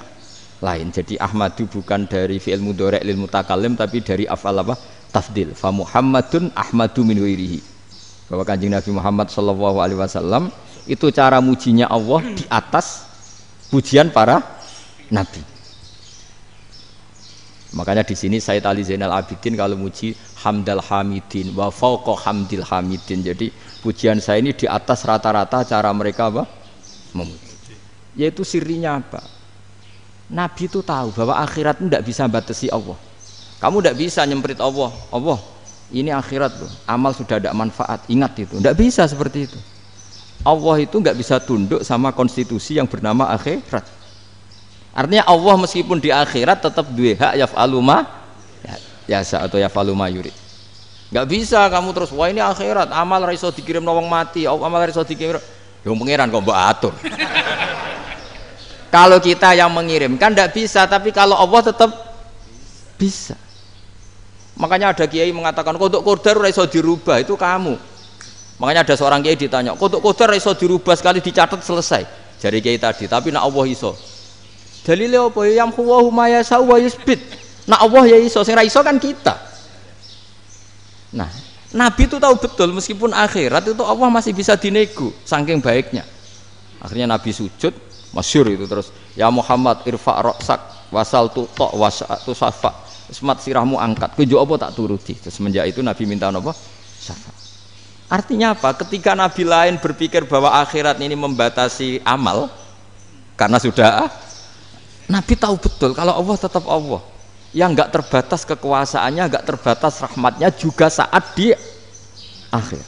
lain. Jadi Ahmadu bukan dari fi'il mudhari' lil mutakallim tapi dari af'al apa? Tafdil. Fa Muhammadun ahmadu min ghairihi. Bahwa Kanjeng Nabi Muhammad sallallahu alaihi wasallam itu cara mujinya Allah di atas pujian para nabi. Makanya di sini Sayyid Ali Zainal Abidin kalau muji hamdal hamidin wa fauqa hamdil hamidin. Jadi pujian saya ini di atas rata-rata cara mereka apa? Memuji. Yaitu sirinya apa? Nabi itu tahu bahwa akhirat itu tidak bisa batasi Allah. Kamu tidak bisa nyemprit Allah. Allah, ini akhirat loh. Amal sudah ada manfaat. Ingat itu. Tidak bisa seperti itu. Allah itu nggak bisa tunduk sama konstitusi yang bernama akhirat. Artinya Allah meskipun di akhirat tetap duwe hak yaf'alu ma yasa atau yaf'alu ma yurid. Nggak bisa kamu terus wah ini akhirat amal ra iso dikirim wong mati, amal ra iso dikirim. Ya pangeran kok mbok atur. Kalau kita yang mengirimkan tidak bisa, tapi kalau Allah tetap bisa. Makanya ada kiai mengatakan kodok qadar ora iso dirubah, itu kamu. Makanya ada seorang kiai ditanya, kodok qadar ora iso dirubah sekali dicatat selesai. Jari kiai tadi, tapi nak Allah iso. Dalile apa ya yamhuwa ma yasha wa yusbit. Nak Allah ya iso, sing ra iso kan kita. Nah, Nabi itu tahu betul meskipun akhirat itu Allah masih bisa dinego saking baiknya. Akhirnya Nabi sujud, masyhur itu terus, ya Muhammad irfa' ra'sak wasal tuqa wasatu safa. Semat sirahmu angkat. Kowe apa tak turuti. Terus semenjak itu Nabi minta apa? Syafa'. Artinya apa? Ketika Nabi lain berpikir bahwa akhirat ini membatasi amal karena sudah Nabi tahu betul kalau Allah tetap Allah. Yang enggak terbatas kekuasaannya, enggak terbatas rahmatnya juga saat di akhir.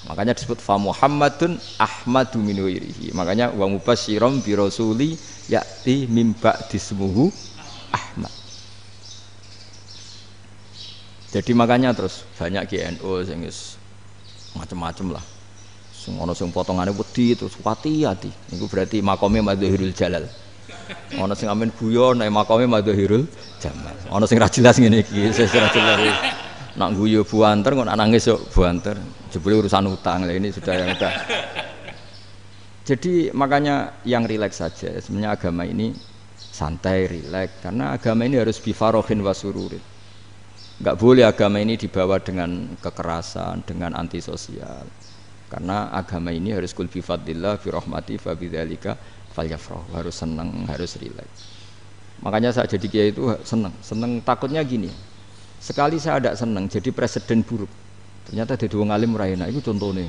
Makanya disebut fa Muhammadun Ahmadu min ghairihi. Makanya wa mubasysyiran bi rasuli ya'ti mim ba'di ismuhu Ahmad. Jadi makanya terus banyak GNU sing macam-macam lah. Sing ana sing potongane wedi terus hati-hati. Niku berarti makome Madhahirul Jalal. Ana sing amen guyon nek makome Madhahirul Jamal. Ana sing ra jelas ngene iki, sing ra jelas. Nak guyu buanter kok nak nangis yo buanter. Jebule urusan utang lah ini sudah yang udah. Jadi makanya yang rileks saja. Sebenarnya agama ini santai, rileks karena agama ini harus bifarohin wasururin. Enggak boleh agama ini dibawa dengan kekerasan, dengan antisosial. Karena agama ini harus kul bi fadlillah bi rahmati fa bidzalika falyafrahu, harus senang, harus rileks. Makanya saya jadi kiai itu senang takutnya gini. Sekali saya tidak senang jadi presiden buruk. Ternyata jadi wong alim ora enak, itu contohnya.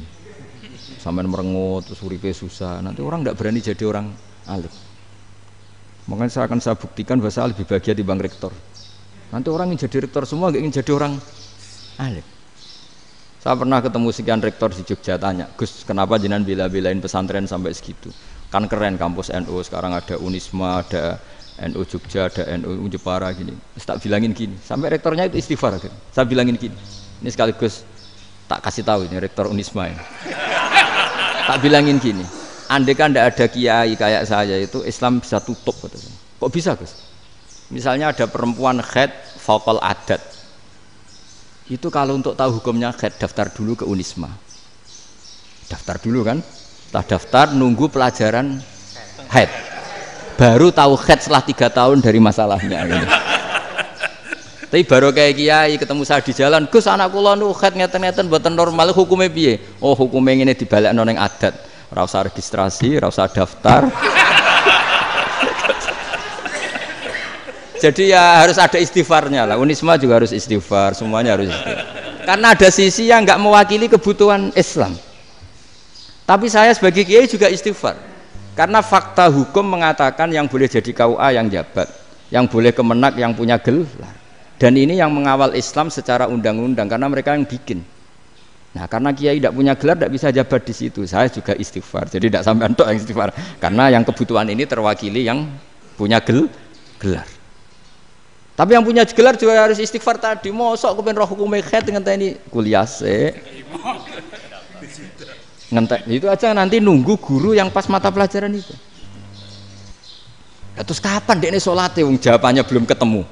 Sampean merengut terus uripe susah, nanti orang tidak berani jadi orang alim. Makanya saya buktikan bahwa saya lebih bahagia di Bang Rektor. Nanti orang ingin jadi rektor semua, ingin jadi orang alim. Saya pernah ketemu sekian rektor di Jogja, tanya, Gus, kenapa jenengan bela-belain pesantren sampai segitu? Kan keren kampus NU, sekarang ada Unisma, ada NU Jogja, ada NU Jepara gini. Tak bilangin gini, sampai rektornya itu istighfar. Saya bilangin gini, ini sekaligus tak kasih tahu ini rektor Unisma ini. Tak bilangin gini, andai kan tidak ada kiai kayak saya itu Islam bisa tutup. Kok bisa Gus? Misalnya ada perempuan haid faqal adat. Itu kalau untuk tahu hukumnya haid daftar dulu ke Unisma. Daftar dulu kan? Setelah daftar nunggu pelajaran haid. Baru tahu haid setelah 3 tahun dari masalahnya gitu. Tapi baru kayak kiai ketemu saya di jalan, Gus anak kula nu haid ngeten-ngeten mboten normal, hukumnya piye? Oh, hukumnya ngene dibalekno ning adat. Ora usah registrasi, ora usah daftar. Jadi ya harus ada istighfarnya lah. Unisma juga harus istighfar, semuanya harus istighfar. Karena ada sisi yang nggak mewakili kebutuhan Islam. Tapi saya sebagai kiai juga istighfar. Karena fakta hukum mengatakan yang boleh jadi KUA yang jabat, yang boleh kemenak yang punya gelar. Dan ini yang mengawal Islam secara undang-undang karena mereka yang bikin. Nah, karena kiai tidak punya gelar tidak bisa jabat di situ. Saya juga istighfar. Jadi tidak sampai entok yang istighfar. Karena yang kebutuhan ini terwakili yang punya gelar. Tapi yang punya gelar juga harus istighfar tadi. Mosok kepen roh hukum haid ngenteni kuliah se. Ngentek itu aja nanti nunggu guru yang pas mata pelajaran itu. Ya, terus kapan dekne salate wong jawabannya belum ketemu.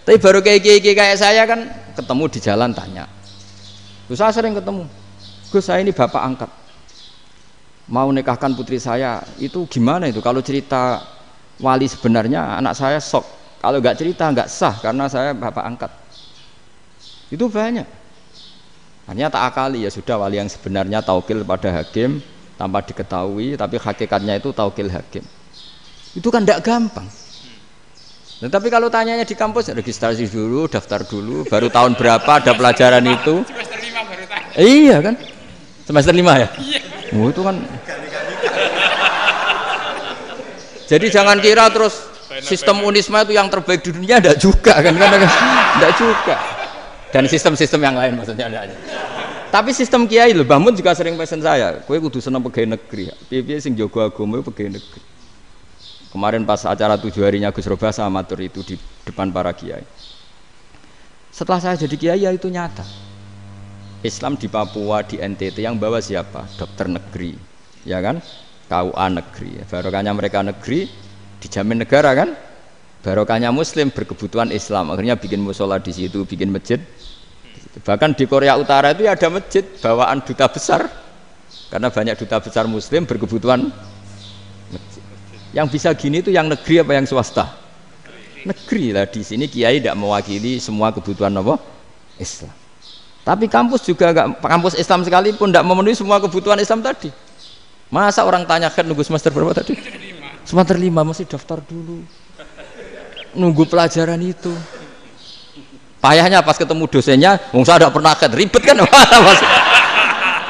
Tapi baru kayak saya kan ketemu di jalan tanya. Terus saya sering ketemu. Gus, saya ini bapak angkat. Mau nikahkan putri saya, itu gimana itu kalau cerita wali sebenarnya anak saya sok, kalau nggak cerita nggak sah karena saya bapak angkat. Itu banyak. Hanya tak akali ya sudah wali yang sebenarnya taukil pada hakim tanpa diketahui, tapi hakikatnya itu taukil hakim. Itu kan tidak gampang. Nah, tapi kalau tanyanya di kampus registrasi dulu, daftar dulu, baru tahun berapa ada pelajaran itu. Semester 5 baru tanya. Iya kan? Semester 5 ya? Iya. Oh, itu kan. Jadi jangan kira terus sistem Unisma itu yang terbaik di dunia, enggak juga kan? Enggak juga. Dan sistem-sistem yang lain maksudnya enggak. Tapi sistem kiai lho, Mbah Mun juga sering pesen saya, kowe kudu seneng pegawai negeri. Piye-piye sing jaga agama pegawai negeri. Kemarin pas acara 7 harinya Gus Robasa matur itu di depan para kiai. Setelah saya jadi kiai ya itu nyata. Islam di Papua, di NTT yang bawa siapa? Dokter negeri, ya kan? KUA negeri. Barokahnya mereka negeri dijamin negara kan? Barokahnya Muslim berkebutuhan Islam. Akhirnya bikin musola di situ, bikin masjid. Bahkan di Korea Utara itu ada masjid bawaan duta besar, karena banyak duta besar Muslim berkebutuhan masjid. Yang bisa gini itu yang negeri apa yang swasta? Negeri lah. Di sini kiai tidak mewakili semua kebutuhan apa? Islam. Tapi kampus juga enggak, kampus Islam sekalipun tidak memenuhi semua kebutuhan Islam tadi. Masa orang tanya kan nunggu semester berapa tadi? Semester 5 masih daftar dulu. Nunggu pelajaran itu. Payahnya pas ketemu dosennya, wong saya tidak pernah ribet kan?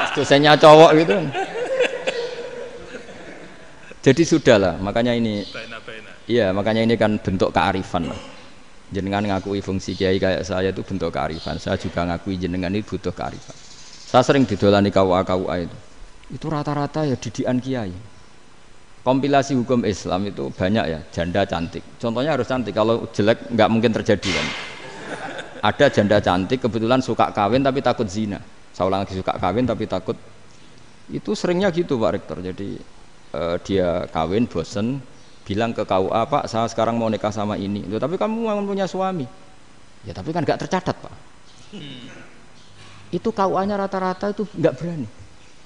Pas dosennya cowok gitu. Jadi sudahlah, makanya ini. Iya, makanya ini kan bentuk kearifan lah. Jenengan ngakui fungsi kiai kayak saya itu bentuk kearifan. Saya juga ngakui jenengan itu butuh kearifan. Saya sering didolani KUA itu. Itu rata-rata ya didikan kiai. Kompilasi hukum Islam itu banyak ya, janda cantik. Contohnya harus cantik, kalau jelek nggak mungkin terjadi kan. Ada janda cantik kebetulan suka kawin tapi takut zina. Saya ulang lagi, suka kawin tapi takut. Itu seringnya gitu Pak Rektor. Jadi dia kawin bosen, bilang ke KUA, Pak saya sekarang mau nikah sama ini. Loh, tapi kamu mau punya suami. Ya tapi kan nggak tercatat Pak. Itu KUA-nya rata-rata itu nggak berani.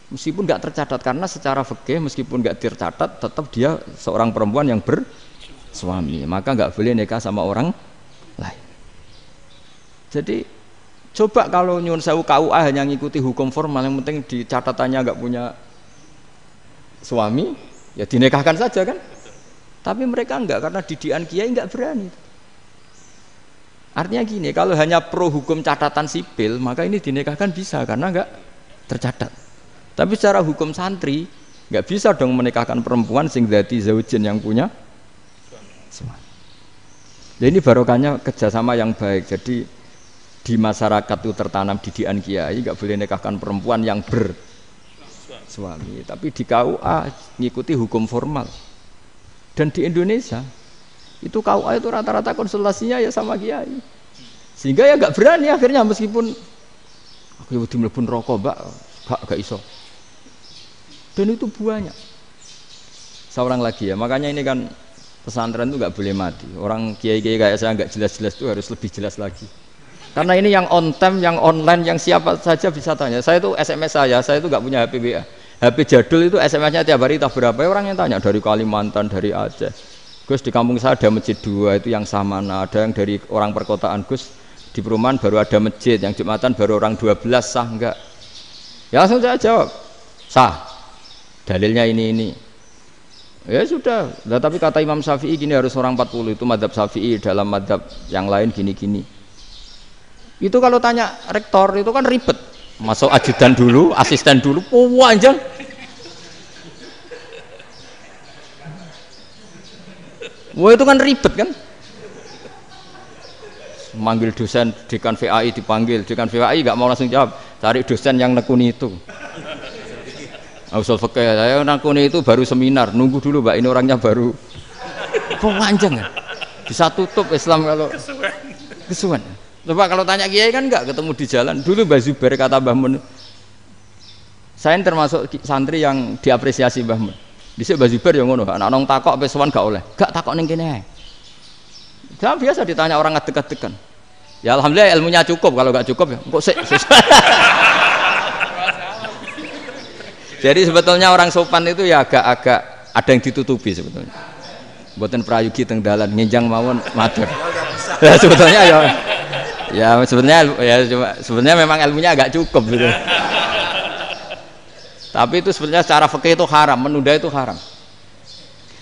Meskipun nggak tercatat, karena secara fikih meskipun nggak tercatat tetap dia seorang perempuan yang bersuami, maka nggak boleh nikah sama orang lain. Jadi coba kalau nyun sewu KUA hanya ngikuti hukum formal, yang penting di catatannya nggak punya suami, ya dinikahkan saja kan. Tapi mereka enggak, karena didikan kiai enggak berani. Artinya gini, kalau hanya pro hukum catatan sipil, maka ini dinikahkan bisa karena enggak tercatat. Tapi secara hukum santri enggak bisa dong menikahkan perempuan sing dadi zaujin yang punya suami. Jadi ini barokahnya kerjasama yang baik. Jadi di masyarakat itu tertanam didikan kiai, enggak boleh nikahkan perempuan yang bersuami. Tapi di KUA ngikuti hukum formal. Dan di Indonesia itu KUA itu rata-rata konsultasinya ya sama kiai, sehingga ya nggak berani akhirnya, meskipun aku ya mlebu rokok mbak gak iso. Dan itu banyak. Seorang lagi ya, makanya ini kan pesantren itu nggak boleh mati. Orang kiai-kiai kayak saya nggak jelas-jelas itu harus lebih jelas lagi. Karena ini yang on time, yang online, yang siapa saja bisa tanya. Saya itu SMS saya itu nggak punya HP WA. HP jadul itu SMS-nya tiap hari tak berapa, orang yang tanya dari Kalimantan, dari Aceh. Gus di kampung saya ada masjid 2 itu yang sama, ada yang dari orang perkotaan, Gus di perumahan baru ada masjid, yang Jumatan baru orang 12, sah enggak? Ya langsung saya jawab, sah. Dalilnya ini. Ya sudah, nah, tapi kata Imam Syafi'i gini harus orang 40, itu madzhab Syafi'i, dalam madzhab yang lain gini-gini. Itu kalau tanya rektor itu kan ribet. Masuk ajudan dulu, asisten dulu, panjang. Wah itu kan ribet kan? Manggil dosen, dekan VAI dipanggil, dekan VAI nggak mau langsung jawab, cari dosen yang nekuni itu. Usul fikih saya nekuni itu baru seminar, nunggu dulu mbak, ini orangnya baru. Panjang kan? Bisa tutup Islam kalau kesuwen. Coba kalau tanya kiai kan enggak ketemu di jalan. Dulu Mbah Zubair kata Mbah Mun, saya termasuk santri yang diapresiasi Mbah Mun. Dhisik Mbah Zubair yang ngono, anak nong takok pesuan gak oleh. Gak takok ning kene ae. Jangan biasa ditanya orang ngadeg-adegan. Ya alhamdulillah ilmunya cukup, kalau gak cukup ya kok sik. Jadi sebetulnya orang sopan itu ya agak ada yang ditutupi sebetulnya. Mboten prayogi teng dalan nginjang mawon matur. Ya sebetulnya ya sebenarnya memang ilmunya agak cukup gitu. Tapi itu sebenarnya secara fikih itu haram, menunda itu haram.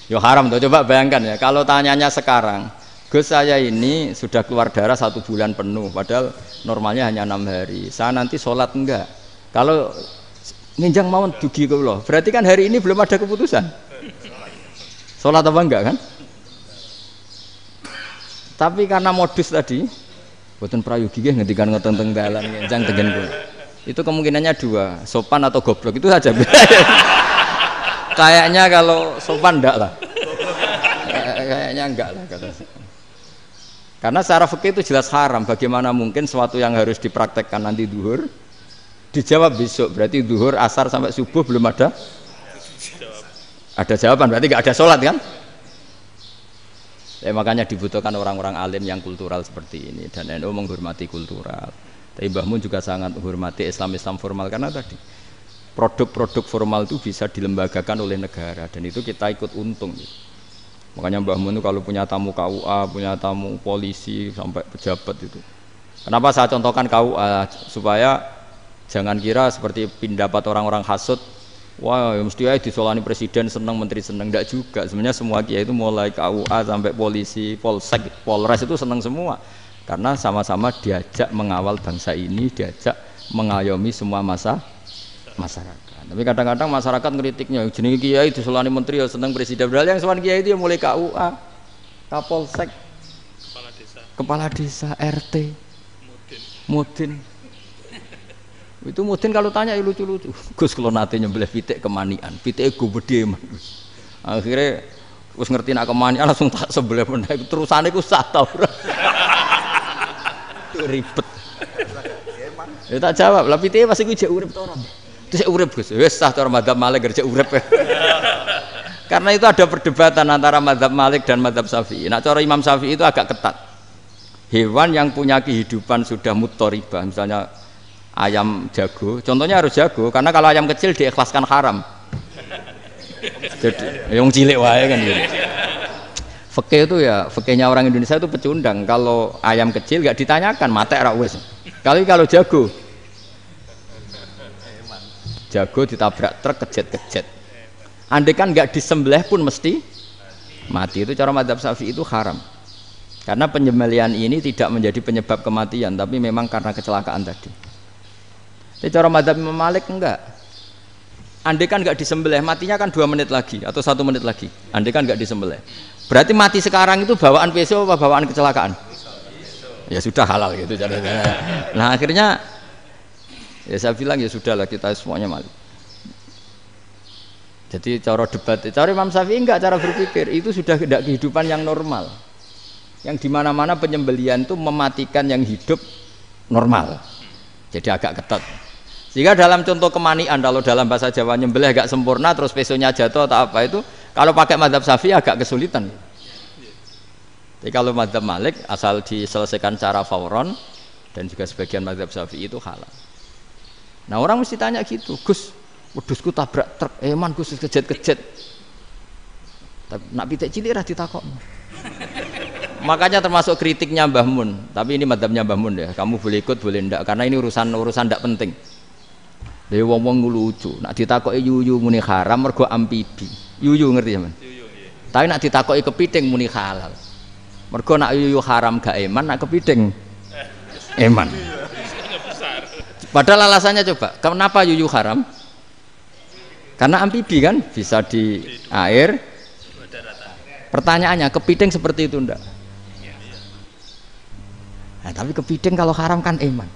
Yo haram tuh, coba bayangkan ya, kalau tanyanya sekarang, Gus saya ini sudah keluar darah 1 bulan penuh, padahal normalnya hanya 6 hari. Saya nanti sholat enggak? Kalau nginjang mawon dugi kula, berarti kan hari ini belum ada keputusan. Sholat apa enggak kan? Tapi karena modus tadi, boten prayogi nggih ngendikan ngoten-ngoten dalan nginjang tengen kula. Itu kemungkinannya 2, sopan atau goblok itu saja. Kayaknya kalau sopan enggak lah. Kayaknya enggak lah kata saya. Karena secara fikih itu jelas haram. Bagaimana mungkin sesuatu yang harus dipraktekkan nanti duhur dijawab besok? Berarti duhur, asar sampai subuh belum ada jawaban. Berarti nggak ada sholat kan? Makanya dibutuhkan orang-orang alim yang kultural seperti ini. Dan NU menghormati kultural. Tapi Mbah Mun juga sangat menghormati Islam formal karena tadi produk-produk formal itu bisa dilembagakan oleh negara dan itu kita ikut untung. Makanya Mbah Mun itu kalau punya tamu KUA, punya tamu polisi sampai pejabat itu. Kenapa saya contohkan KUA? Supaya jangan kira seperti pendapat orang-orang hasud, wah mesti aja disolani presiden senang, menteri senang. Enggak juga. Sebenarnya semua kiai itu mulai KUA sampai polisi, polsek, polres itu senang semua. Karena sama-sama diajak mengawal bangsa ini, diajak mengayomi semua masyarakat. Tapi kadang-kadang masyarakat ngeritiknya, jenenge kiai disolani menteri ya seneng presiden. Padahal yang sowan kiai itu ya mulai KUA, Kapolsek, kepala desa, RT, Mudin. Itu Mudin kalau tanya ya lucu-lucu. Gus kalau nate nyembelih pitik kemanian, pitike gede man. Akhirnya wis ngerti nak kemanian langsung tak sebelah meneh. Terusane ku sah ta ora. Ribet. Ya tak jawab, lah pitike pasti ku jek urip ta ora. Terus urip Gus, wis sah cara madzhab Malik kerja urip. Karena itu ada perdebatan antara madzhab Malik dan madzhab Syafi'i. Nah, cara Imam Syafi'i itu agak ketat. Hewan yang punya kehidupan sudah mutharibah, misalnya ayam jago, contohnya harus jago, karena kalau ayam kecil diikhlaskan haram. Jadi yang cilik wae kan gitu. Fikih itu ya, fikihnya orang Indonesia itu pecundang. Kalau ayam kecil enggak ditanyakan, mate ra wis. Kalau jago ditabrak truk kejet-kejet. Andai kan nggak disembelih pun mesti mati. Itu cara madzhab Syafi'i itu haram. Karena penyembelihan ini tidak menjadi penyebab kematian, tapi memang karena kecelakaan tadi. Tapi cara madzhab Imam Malik enggak. Andai kan nggak disembelih, matinya kan 2 menit lagi atau 1 menit lagi. Andai kan nggak disembelih. Berarti mati sekarang itu bawaan pisau apa bawaan kecelakaan? Ya sudah halal gitu caranya. Nah akhirnya ya saya bilang ya sudahlah kita semuanya mati. Jadi cara debat, cara Imam Syafi'i enggak, cara berpikir itu sudah tidak kehidupan yang normal. Yang dimana-mana penyembelihan itu mematikan yang hidup normal. Jadi agak ketat. Sehingga dalam contoh kemanian, kalau dalam bahasa Jawa nyembelih agak sempurna terus pesonya jatuh atau apa itu, kalau pakai madzhab Syafi'i agak kesulitan. Jadi kalau madzhab Malik asal diselesaikan cara fauron dan juga sebagian madzhab Syafi'i itu halal. Nah orang mesti tanya gitu, Gus, wedhusku tabrak truk, man Gus kejet-kejet. Tapi nak pitik cilik ra ditakok. Makanya termasuk kritiknya Mbah Mun, tapi ini madzhabnya Mbah Mun ya. Kamu boleh ikut boleh ndak karena ini urusan ndak penting. Dewe wong-wong lucu, nak ditakoki yuyu muni haram mergo amfibi. Yuyu ngerti sampean? Yuyu nggih. Tapi nak ditakoki kepiting muni halal. Mergo nak yuyu haram gak eman, nak kepiting eman. Padahal alasannya coba, kenapa yuyu haram? Karena amfibi kan, bisa di air. Pertanyaannya, kepiting seperti itu enggak? Nah, tapi kepiting kalau haram kan eman.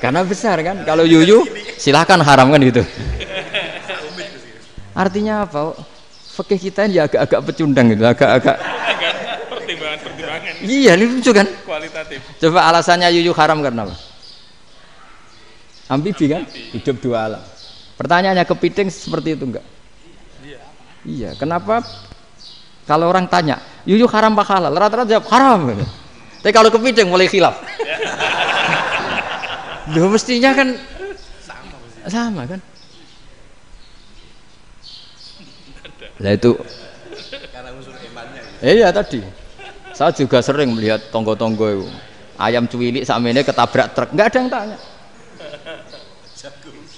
Karena besar kan, kalau yuyu silahkan haram kan gitu. Artinya apa? Fikih kita ya agak-agak pecundang gitu, agak-agak pertimbangan. Iya, ini lucu kan? Kualitatif. Coba alasannya yuyu haram karena apa? Amfibi kan? Hidup 2 alam. Pertanyaannya kepiting seperti itu enggak? Iya. Kenapa? Kalau orang tanya, yuyu haram apa halal? Rata-rata jawab haram. Tapi kalau kepiting mulai khilaf. Loh mestinya kan sama kan? Nah itu karena unsur imannya. Iya tadi. Saya juga sering melihat tonggo-tonggo itu. Ayam cuwilik sakmene ketabrak truk, enggak ada yang tanya.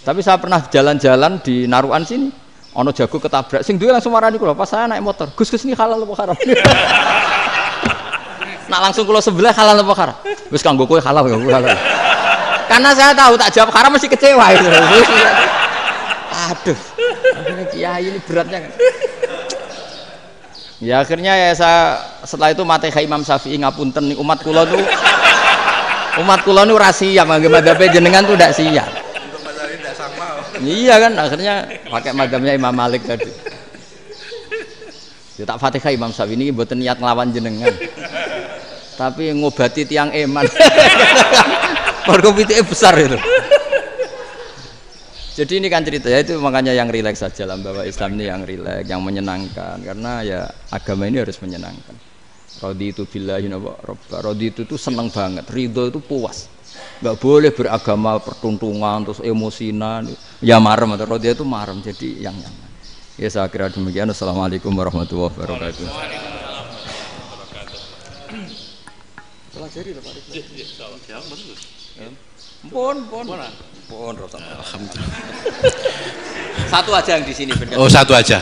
Tapi saya pernah jalan-jalan di Naruan sini. Ono jago ketabrak, sing duwe langsung marani kula pas saya naik motor. Gus ini halal apa haram? Nak langsung kula sebelah halal apa haram? Wis kanggo kowe halal ya halal. Karena saya tahu tak jawab haram mesti kecewa itu. Aduh. Akhirnya kiai ini beratnya kan. Ya akhirnya ya saya setelah itu Fatihah Imam Syafi'i ngapunten umat kula nu ra siap mangke madzhabe jenengan tuh ndak siap. Iya kan akhirnya pakai madzhabnya Imam Malik tadi. Ya tak Fatihah Imam Syafi'i ini mboten niat nglawan jenengan. Tapi ngobati tiang eman. Mergo pitike besar itu. Jadi ini kan cerita ya itu makanya yang rileks saja lah bahwa Islam ini yang rileks, yang menyenangkan karena ya agama ini harus menyenangkan. Raditu billahi robba. Raditu itu senang banget, ridho itu puas. Enggak boleh beragama pertuntungan terus emosinan. Ya marem atau dia itu marem jadi yang nyaman. Ya saya kira demikian. Assalamualaikum warahmatullahi wabarakatuh. Pelajari Pak. Pon. Alhamdulillah. Satu aja yang di sini. Oh satu aja.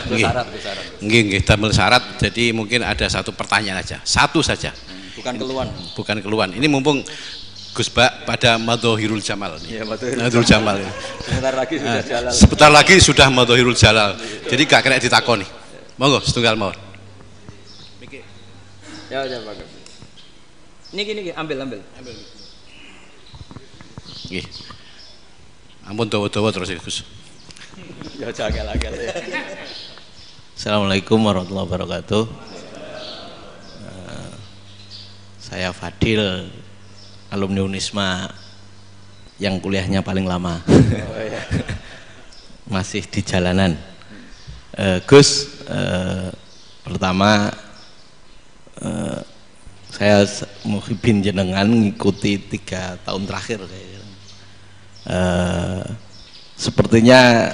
Nggih. Damel syarat. Jadi mungkin ada satu pertanyaan aja. Satu saja. Bukan keluhan. Ini mumpung Gus Bak pada Madhohirul Jamal. Iya, Madhohirul Jamal. Sebentar lagi sudah Madhohirul Jalal. Jadi gak kena ditakoni. Monggo setunggal mawon. Ya Pak. Niki ambil. Nggih. Ampun dawa-dawa terus Gus. Ya jagal-jagal ya. Assalamualaikum warahmatullahi wabarakatuh. Saya Fadil, alumni Unisma yang kuliahnya paling lama. Masih di jalanan. Gus, pertama saya muhibin jenengan ngikuti 3 tahun terakhir. Sepertinya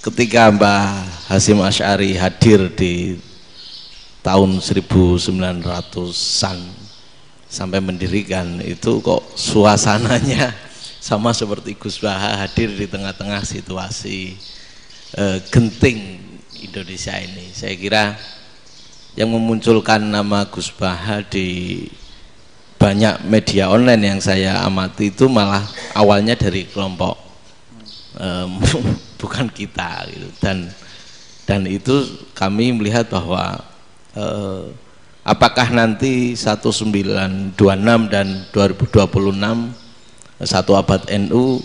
ketika Mbah Hasyim Asy'ari hadir di tahun 1900-an sampai mendirikan itu kok suasananya sama seperti Gus Baha hadir di tengah-tengah situasi genting Indonesia ini. Saya kira yang memunculkan nama Gus Baha di banyak media online yang saya amati itu malah awalnya dari kelompok bukan kita gitu. Dan itu kami melihat bahwa apakah nanti 1926 dan 2026 satu abad NU,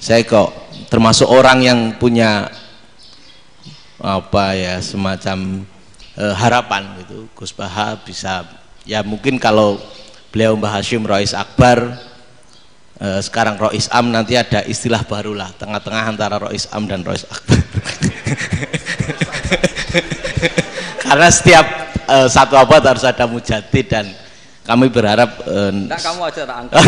saya kok termasuk orang yang punya semacam harapan gitu Gus Baha bisa ya mungkin kalau beliau Mbah Hasyim Rois Akbar, sekarang Rois Am, nanti ada istilah baru lah tengah-tengah antara Rois Am dan Rois Akbar. Karena setiap satu abad harus ada mujadid dan kami berharap kamu aja tak angkat.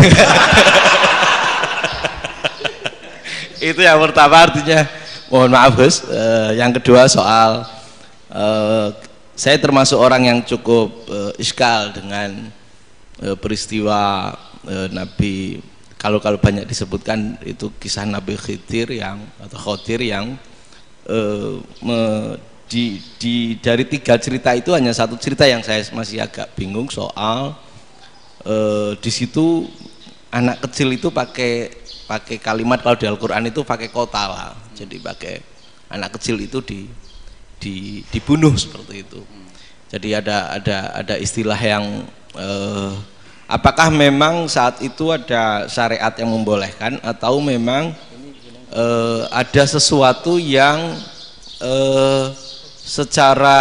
Itu yang pertama, artinya mohon maaf Gus. Yang kedua soal saya termasuk orang yang cukup iskal dengan peristiwa Nabi, kalau banyak disebutkan itu kisah Nabi Khidir Khodir yang dari 3 cerita itu hanya satu cerita yang saya masih agak bingung soal di situ anak kecil itu pakai kalimat, kalau di Al-Quran itu pakai kotala, jadi pakai anak kecil itu dibunuh seperti itu. Jadi ada istilah yang apakah memang saat itu ada syariat yang membolehkan atau memang ada sesuatu yang secara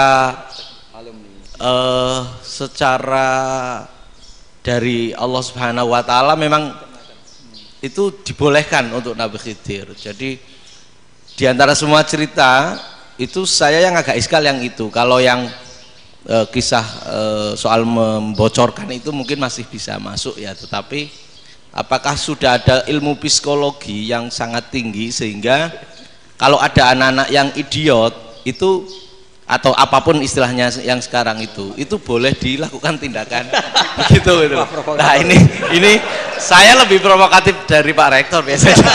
dari Allah Subhanahu wa taala memang itu dibolehkan untuk Nabi Khidir. Jadi di antara semua cerita itu saya yang agak iskal yang itu. Kalau yang kisah soal membocorkan itu mungkin masih bisa masuk ya, tetapi apakah sudah ada ilmu psikologi yang sangat tinggi sehingga kalau ada anak-anak yang idiot itu atau apapun istilahnya yang sekarang itu boleh dilakukan tindakan begitu gitu. Nah ini saya lebih provokatif dari Pak Rektor biasanya.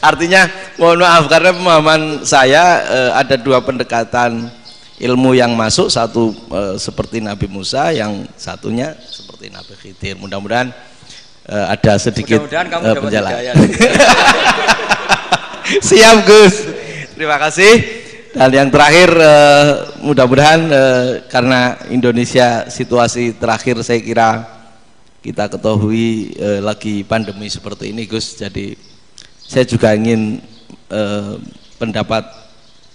Artinya mohon maaf karena pemahaman saya ada dua pendekatan ilmu yang masuk, satu seperti Nabi Musa, yang satunya seperti Nabi Khidir. Mudah-mudahan ada sedikit penjelasan. Siap Gus, terima kasih. Dan yang terakhir mudah-mudahan karena Indonesia situasi terakhir saya kira kita ketahui lagi pandemi seperti ini Gus, jadi saya juga ingin pendapat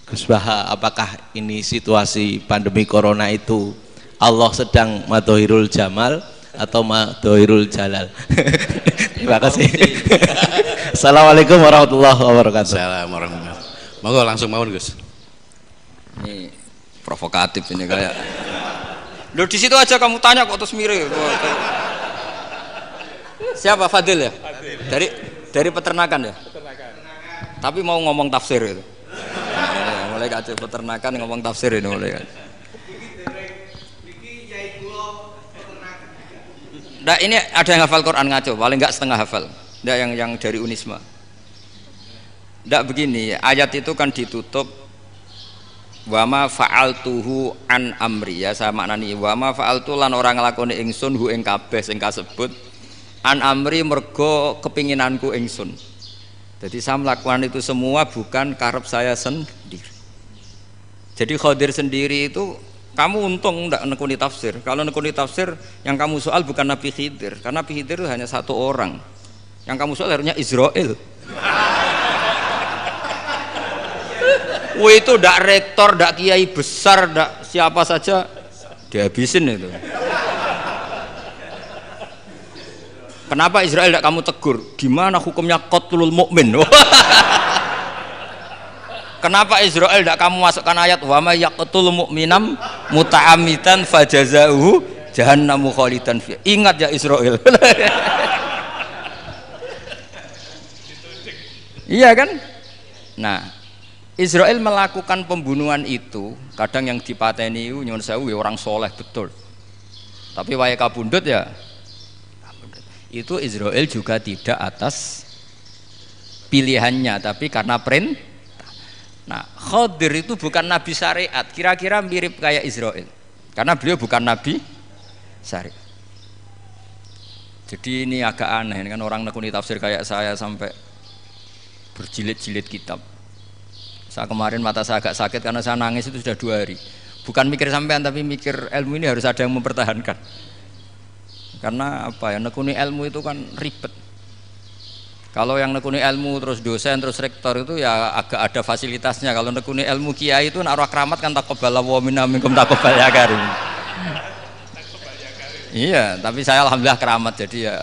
Gus Baha, apakah ini situasi pandemi corona itu Allah sedang madhohirul jamal atau madhohirul jalal? Terima kasih. Assalamualaikum warahmatullahi wabarakatuh. Assalamualaikum warahmatullahi wabarakatuh. Monggo langsung mawon Gus. Ini provokatif ini kayak. Loh di situ aja kamu tanya kok terus mirip. Siapa Fadil ya? Fadil. Dari peternakan ya? Peternakan. Tapi mau ngomong tafsir itu. Mulai kacau peternakan ngomong tafsir ini mulai kan. Nah, ini ada yang hafal Quran ngaco, paling enggak setengah hafal. Enggak yang dari Unisma. Enggak begini, ayat itu kan ditutup wa ma fa'altuhu an amri, ya saya maknani wa ma fa'altu lan orang nglakoni ingsun hu ing kabeh sing kasebut an amri mergo kepinginanku ingsun. Jadi saya melakukan itu semua bukan karep saya sendiri. Jadi Khadir sendiri itu kamu untung enggak nekuni tafsir. Kalau nekuni tafsir yang kamu soal bukan Nabi Khidir, karena Nabi Khidir itu hanya satu orang. Yang kamu soal harusnya Israel. Itu ndak rektor, ndak kiai besar, ndak siapa saja dihabisin itu. Kenapa Israel ndak kamu tegur? Gimana hukumnya qatlul mukmin? Kenapa Israel ndak kamu masukkan ayat wa may yaqtul mu'minam muta'ammidan fajazauhu jahannamu khalidan fi. Ingat ya Israel. Iya kan? Nah, Israel melakukan pembunuhan itu, kadang yang dipateni nyuwun sewu orang soleh betul. Tapi wae kabundut ya. Itu Israel juga tidak atas pilihannya, tapi karena perintah. Nah, Khadir itu bukan nabi syariat, kira-kira mirip kayak Israel. Karena beliau bukan nabi syariat. Jadi ini agak aneh, ini kan orang nekuni tafsir kayak saya sampai berjilid-jilid kitab. Saya kemarin mata saya agak sakit karena saya nangis itu sudah 2 hari. Bukan mikir sampean tapi mikir ilmu ini harus ada yang mempertahankan. Karena apa ya, nekuni ilmu itu kan ribet. Kalau yang nekuni ilmu terus dosen terus rektor itu ya agak ada fasilitasnya. Kalau nekuni ilmu kiai itu naruh keramat kan taqabbalallahu minna minkum taqabbal ya karim. Iya, tapi saya alhamdulillah keramat jadi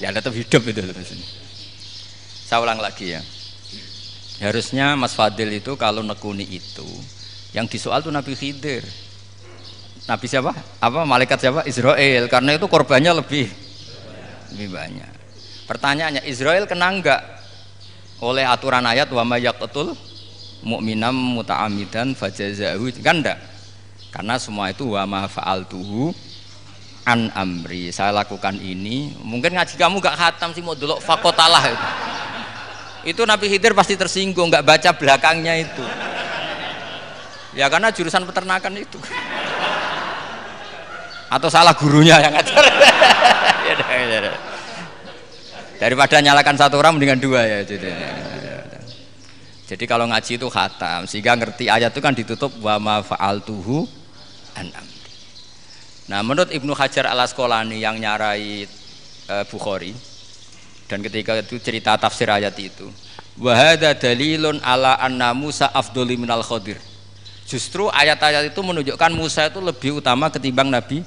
ya tetap hidup itu terus. Saya ulang lagi ya. Harusnya Mas Fadil itu kalau nekuni itu yang disoal tuh Nabi Khidir. Nabi siapa? Apa malaikat siapa? Israel. Karena itu korbannya lebih banyak. Pertanyaannya, Israel kena enggak oleh aturan ayat wa may yaqtul mu'minam muta'ammidan fajazahu? Kan enggak. Karena semua itu wa ma fa'altuhu an amri. Saya lakukan ini. Mungkin ngaji kamu enggak khatam sih mau delok fakotalah itu. Itu Nabi Khidir pasti tersinggung, nggak baca belakangnya itu. Ya karena jurusan peternakan itu. Atau salah gurunya yang ngajar. Daripada nyalakan satu orang mendingan 2 ya. Jadi kalau ngaji itu khatam, sehingga ngerti ayat itu kan ditutup wa ma fa'altuhu an amri. Nah, menurut Ibnu Hajar Al-Asqalani yang nyarai Bukhari, dan ketika itu cerita tafsir ayat itu, wa hadza dalilun ala anna Musa afdhali minal Khadir. Justru ayat-ayat itu menunjukkan Musa itu lebih utama ketimbang Nabi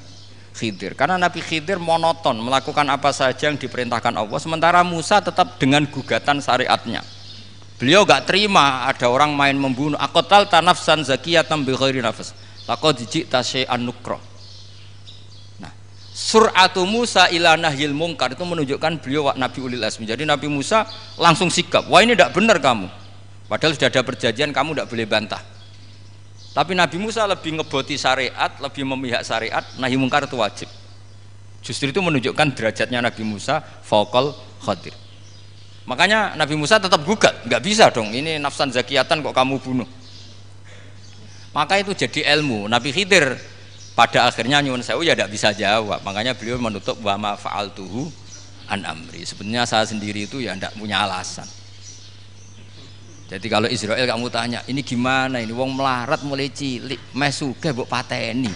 Khidir. Karena Nabi Khidir monoton melakukan apa saja yang diperintahkan Allah, sementara Musa tetap dengan gugatan syariatnya. Beliau gak terima ada orang main membunuh. Aqtal tanafsan zakiyatan bi ghairi nafs. Laqad ji'ta syai'an nukra. Sur'atu Musa ila nahyil mungkar itu menunjukkan beliau Nabi ulil azmi. Jadi Nabi Musa langsung sikap, wah ini tidak benar kamu. Padahal sudah ada perjanjian, kamu tidak boleh bantah. Tapi Nabi Musa lebih ngeboti syariat, lebih memihak syariat, nahi mungkar itu wajib. Justru itu menunjukkan derajatnya Nabi Musa fauqal Khadir. Makanya Nabi Musa tetap gugat, nggak bisa dong, ini nafsan zakiyatan kok kamu bunuh. Maka itu jadi ilmu. Nabi Khidir pada akhirnya nyuwun sewu ya tidak bisa jawab. Makanya beliau menutup wa ma fa'altuhu an amri. Sebenarnya saya sendiri itu ya tidak punya alasan. Jadi kalau Israel kamu tanya, ini gimana ini wong melarat mulai cilik, meh sugih mbok pateni.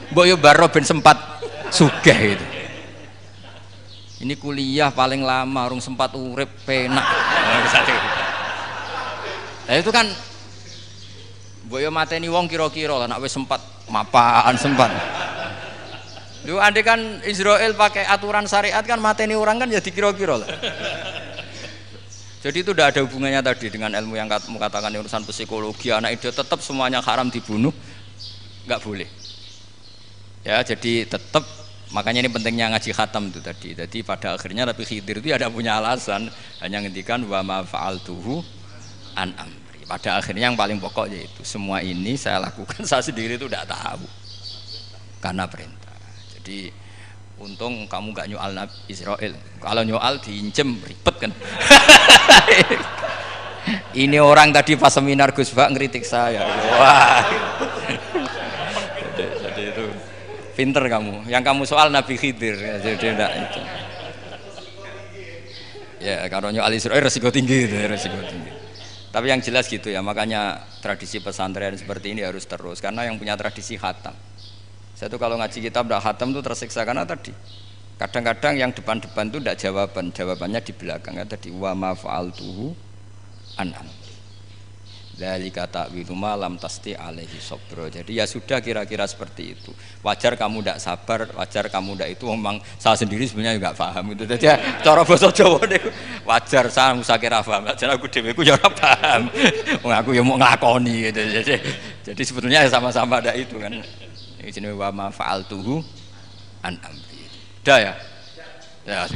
Mbok yo baro ben sempat sugih itu. Ini kuliah paling lama urung sempat urip penak. Nah itu kan mbok yo mateni wong kira-kira lah nek wis sempat mapan sempat. Lu andai kan Israel pakai aturan syariat kan mateni orang kan ya dikira-kira lah. Jadi itu tidak ada hubungannya tadi dengan ilmu yang kamu katakan urusan psikologi anak itu tetap semuanya haram dibunuh, nggak boleh. Ya jadi tetap makanya ini pentingnya ngaji khatam itu tadi. Jadi pada akhirnya Nabi Khidir itu ada punya alasan hanya ngendikan wa ma fa'altuhu an amri. Pada akhirnya yang paling pokok yaitu semua ini saya lakukan saya sendiri itu tidak tahu karena perintah. Jadi untung kamu gak nyoal Nabi Israel. Kalau nyoal diincem ribet kan. Ini orang tadi pas seminar Gus Bak ngeritik saya. Wah. Jadi itu pinter kamu. Yang kamu soal Nabi Khidir. Jadi enggak itu. Ya kalau nyoal Israel resiko tinggi itu, resiko tinggi. Tapi yang jelas gitu ya. Makanya tradisi pesantren seperti ini harus terus karena yang punya tradisi khatam. Saya tuh kalau ngaji kitab tidak khatam tuh tersiksa karena tadi kadang-kadang yang depan-depan tuh tidak jawabannya di belakang ya tadi wa ma fa'altuhu an amri dzalika ta'wilu ma lam tasti alaihi sabra. Jadi ya sudah kira-kira seperti itu. Wajar kamu tidak sabar, wajar kamu tidak itu memang saya sendiri sebenarnya enggak paham itu. Jadi ya, cara basa Jawa niku wajar saya musakira paham. Jadi aku dhewe ku ya ora paham. Wong aku ya mau nglakoni gitu. Jadi sebetulnya ya sama-sama ada itu kan. Ini jenis wa ma fa'altuhu an amri. Dah ya? Ya,